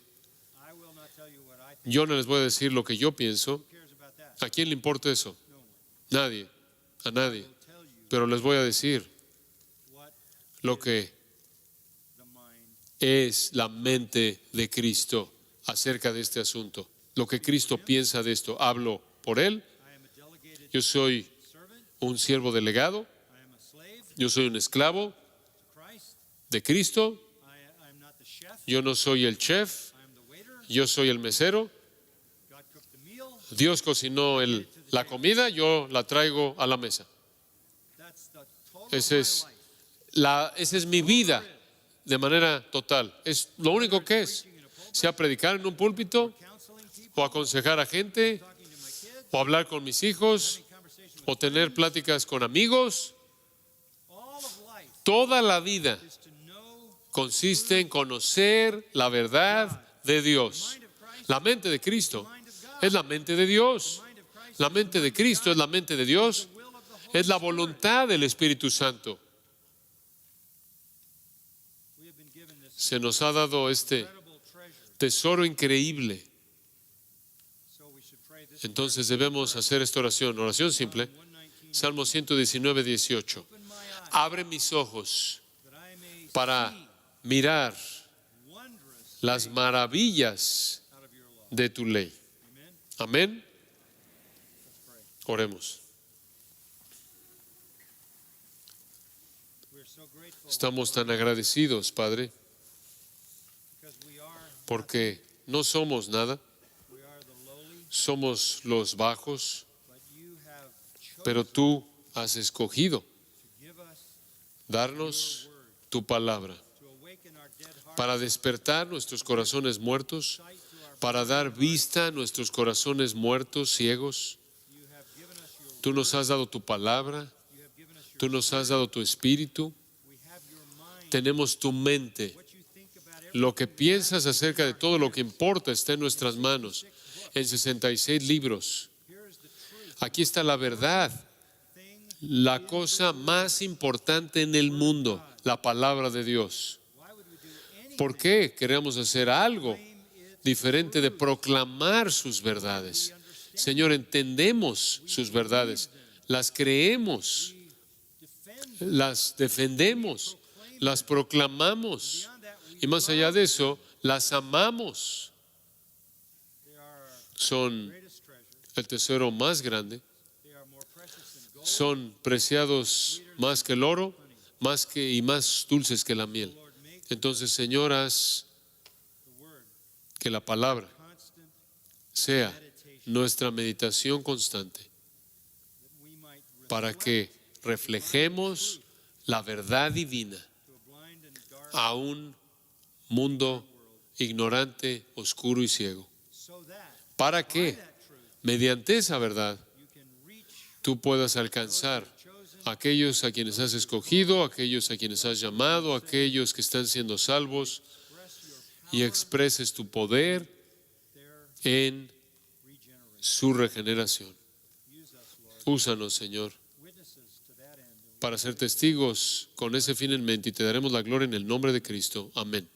[SPEAKER 2] I will not tell you what I think.
[SPEAKER 1] yo no les voy a decir lo que yo pienso.
[SPEAKER 2] Who cares about that?
[SPEAKER 1] ¿A quién le importa eso?
[SPEAKER 2] No one.
[SPEAKER 1] Nadie, a nadie.
[SPEAKER 2] I will tell you
[SPEAKER 1] Pero les voy a decir
[SPEAKER 2] what
[SPEAKER 1] lo que
[SPEAKER 2] the mind.
[SPEAKER 1] es la mente de Cristo acerca de este asunto. Lo que Cristo piensa de esto. Hablo por Él.
[SPEAKER 2] I am a delegated
[SPEAKER 1] Yo soy
[SPEAKER 2] servant.
[SPEAKER 1] un siervo delegado.
[SPEAKER 2] I am a slave
[SPEAKER 1] Yo soy un esclavo
[SPEAKER 2] to Christ.
[SPEAKER 1] de Cristo.
[SPEAKER 2] I am not the chef.
[SPEAKER 1] Yo no soy el chef.
[SPEAKER 2] I am the waiter.
[SPEAKER 1] Yo soy el mesero.
[SPEAKER 2] God cooked the meal.
[SPEAKER 1] Dios cocinó la comida. Yo la traigo a la mesa.
[SPEAKER 2] That's the total
[SPEAKER 1] Ese
[SPEAKER 2] of
[SPEAKER 1] es
[SPEAKER 2] my life.
[SPEAKER 1] esa es mi vida de manera total. Es lo único que es. Sea predicar en un púlpito,
[SPEAKER 2] Counseling people,
[SPEAKER 1] o aconsejar a gente,
[SPEAKER 2] talking to my kids,
[SPEAKER 1] o hablar con mis hijos,
[SPEAKER 2] having conversation with
[SPEAKER 1] o tener pláticas con amigos.
[SPEAKER 2] all of life
[SPEAKER 1] Toda la vida
[SPEAKER 2] is to know
[SPEAKER 1] consiste en conocer la verdad de Dios.
[SPEAKER 2] the mind of Christ.
[SPEAKER 1] La mente de Cristo
[SPEAKER 2] The mind of God.
[SPEAKER 1] es la mente de Dios.
[SPEAKER 2] The mind of Christ
[SPEAKER 1] La
[SPEAKER 2] is
[SPEAKER 1] mente de Cristo es la mente de Dios.
[SPEAKER 2] the will of the Holy
[SPEAKER 1] Es la
[SPEAKER 2] Spirit.
[SPEAKER 1] voluntad del Espíritu Santo.
[SPEAKER 2] We have been given this
[SPEAKER 1] Se nos ha dado este
[SPEAKER 2] incredible treasure.
[SPEAKER 1] tesoro increíble.
[SPEAKER 2] So we should pray this
[SPEAKER 1] Entonces debemos hacer esta oración. Oración simple.
[SPEAKER 2] 119.
[SPEAKER 1] Salmo 119, 18.
[SPEAKER 2] Open my eyes
[SPEAKER 1] Abre mis ojos
[SPEAKER 2] that I may
[SPEAKER 1] para
[SPEAKER 2] see
[SPEAKER 1] mirar
[SPEAKER 2] wondrous
[SPEAKER 1] las maravillas
[SPEAKER 2] out of your law.
[SPEAKER 1] de tu ley.
[SPEAKER 2] Amen.
[SPEAKER 1] Amén.
[SPEAKER 2] Let's pray.
[SPEAKER 1] Oremos.
[SPEAKER 2] We are so grateful
[SPEAKER 1] Estamos tan agradecidos, Padre,
[SPEAKER 2] because we are
[SPEAKER 1] porque no somos nada,
[SPEAKER 2] we are the lowly,
[SPEAKER 1] somos los bajos,
[SPEAKER 2] but you have chosen
[SPEAKER 1] pero tú has escogido
[SPEAKER 2] to give us
[SPEAKER 1] darnos
[SPEAKER 2] your word,
[SPEAKER 1] tu palabra
[SPEAKER 2] to awaken our dead hearts,
[SPEAKER 1] para despertar nuestros corazones muertos,
[SPEAKER 2] sight to our
[SPEAKER 1] para dar vista a nuestros corazones muertos, ciegos.
[SPEAKER 2] you have given us your
[SPEAKER 1] Tú nos has dado tu palabra,
[SPEAKER 2] you have given us your
[SPEAKER 1] tú nos has dado tu espíritu,
[SPEAKER 2] we have your mind,
[SPEAKER 1] tenemos tu mente.
[SPEAKER 2] what you think about
[SPEAKER 1] Lo que piensas acerca de todo lo que importa está en nuestras manos, en 66 libros.
[SPEAKER 2] here is the truth
[SPEAKER 1] Aquí está la verdad,
[SPEAKER 2] thing.
[SPEAKER 1] la cosa más importante en el mundo, la palabra de Dios.
[SPEAKER 2] Why would we do anything
[SPEAKER 1] ¿Por qué queremos hacer algo
[SPEAKER 2] claim it
[SPEAKER 1] diferente de proclamar sus verdades? Señor, entendemos sus verdades, las creemos,
[SPEAKER 2] defend
[SPEAKER 1] las defendemos, las proclamamos
[SPEAKER 2] beyond that we
[SPEAKER 1] y más allá de eso, las amamos.
[SPEAKER 2] they are our
[SPEAKER 1] Son
[SPEAKER 2] greatest treasure,
[SPEAKER 1] el tesoro más grande,
[SPEAKER 2] they are more precious than gold,
[SPEAKER 1] son preciados más que el oro, y más dulces que la miel.
[SPEAKER 2] Lord, make
[SPEAKER 1] Entonces, Señor, haz
[SPEAKER 2] the word
[SPEAKER 1] que la palabra
[SPEAKER 2] constant
[SPEAKER 1] sea
[SPEAKER 2] meditation
[SPEAKER 1] nuestra meditación constante
[SPEAKER 2] that we might
[SPEAKER 1] para
[SPEAKER 2] reflect
[SPEAKER 1] que reflejemos la verdad divina
[SPEAKER 2] to a blind and dark
[SPEAKER 1] a un mundo ignorante, oscuro y ciego.
[SPEAKER 2] so that
[SPEAKER 1] Para
[SPEAKER 2] by
[SPEAKER 1] que
[SPEAKER 2] that truth
[SPEAKER 1] mediante esa verdad
[SPEAKER 2] you can reach
[SPEAKER 1] tú puedas alcanzar a aquellos a quienes has escogido, a aquellos a quienes has llamado, a aquellos que están siendo salvos y expreses tu poder
[SPEAKER 2] their
[SPEAKER 1] en
[SPEAKER 2] regeneration.
[SPEAKER 1] su regeneración.
[SPEAKER 2] Use us, Lord,
[SPEAKER 1] Úsanos, Señor,
[SPEAKER 2] witnesses to that end.
[SPEAKER 1] para ser testigos con ese fin en mente y te daremos la gloria en el nombre de Cristo. Amén.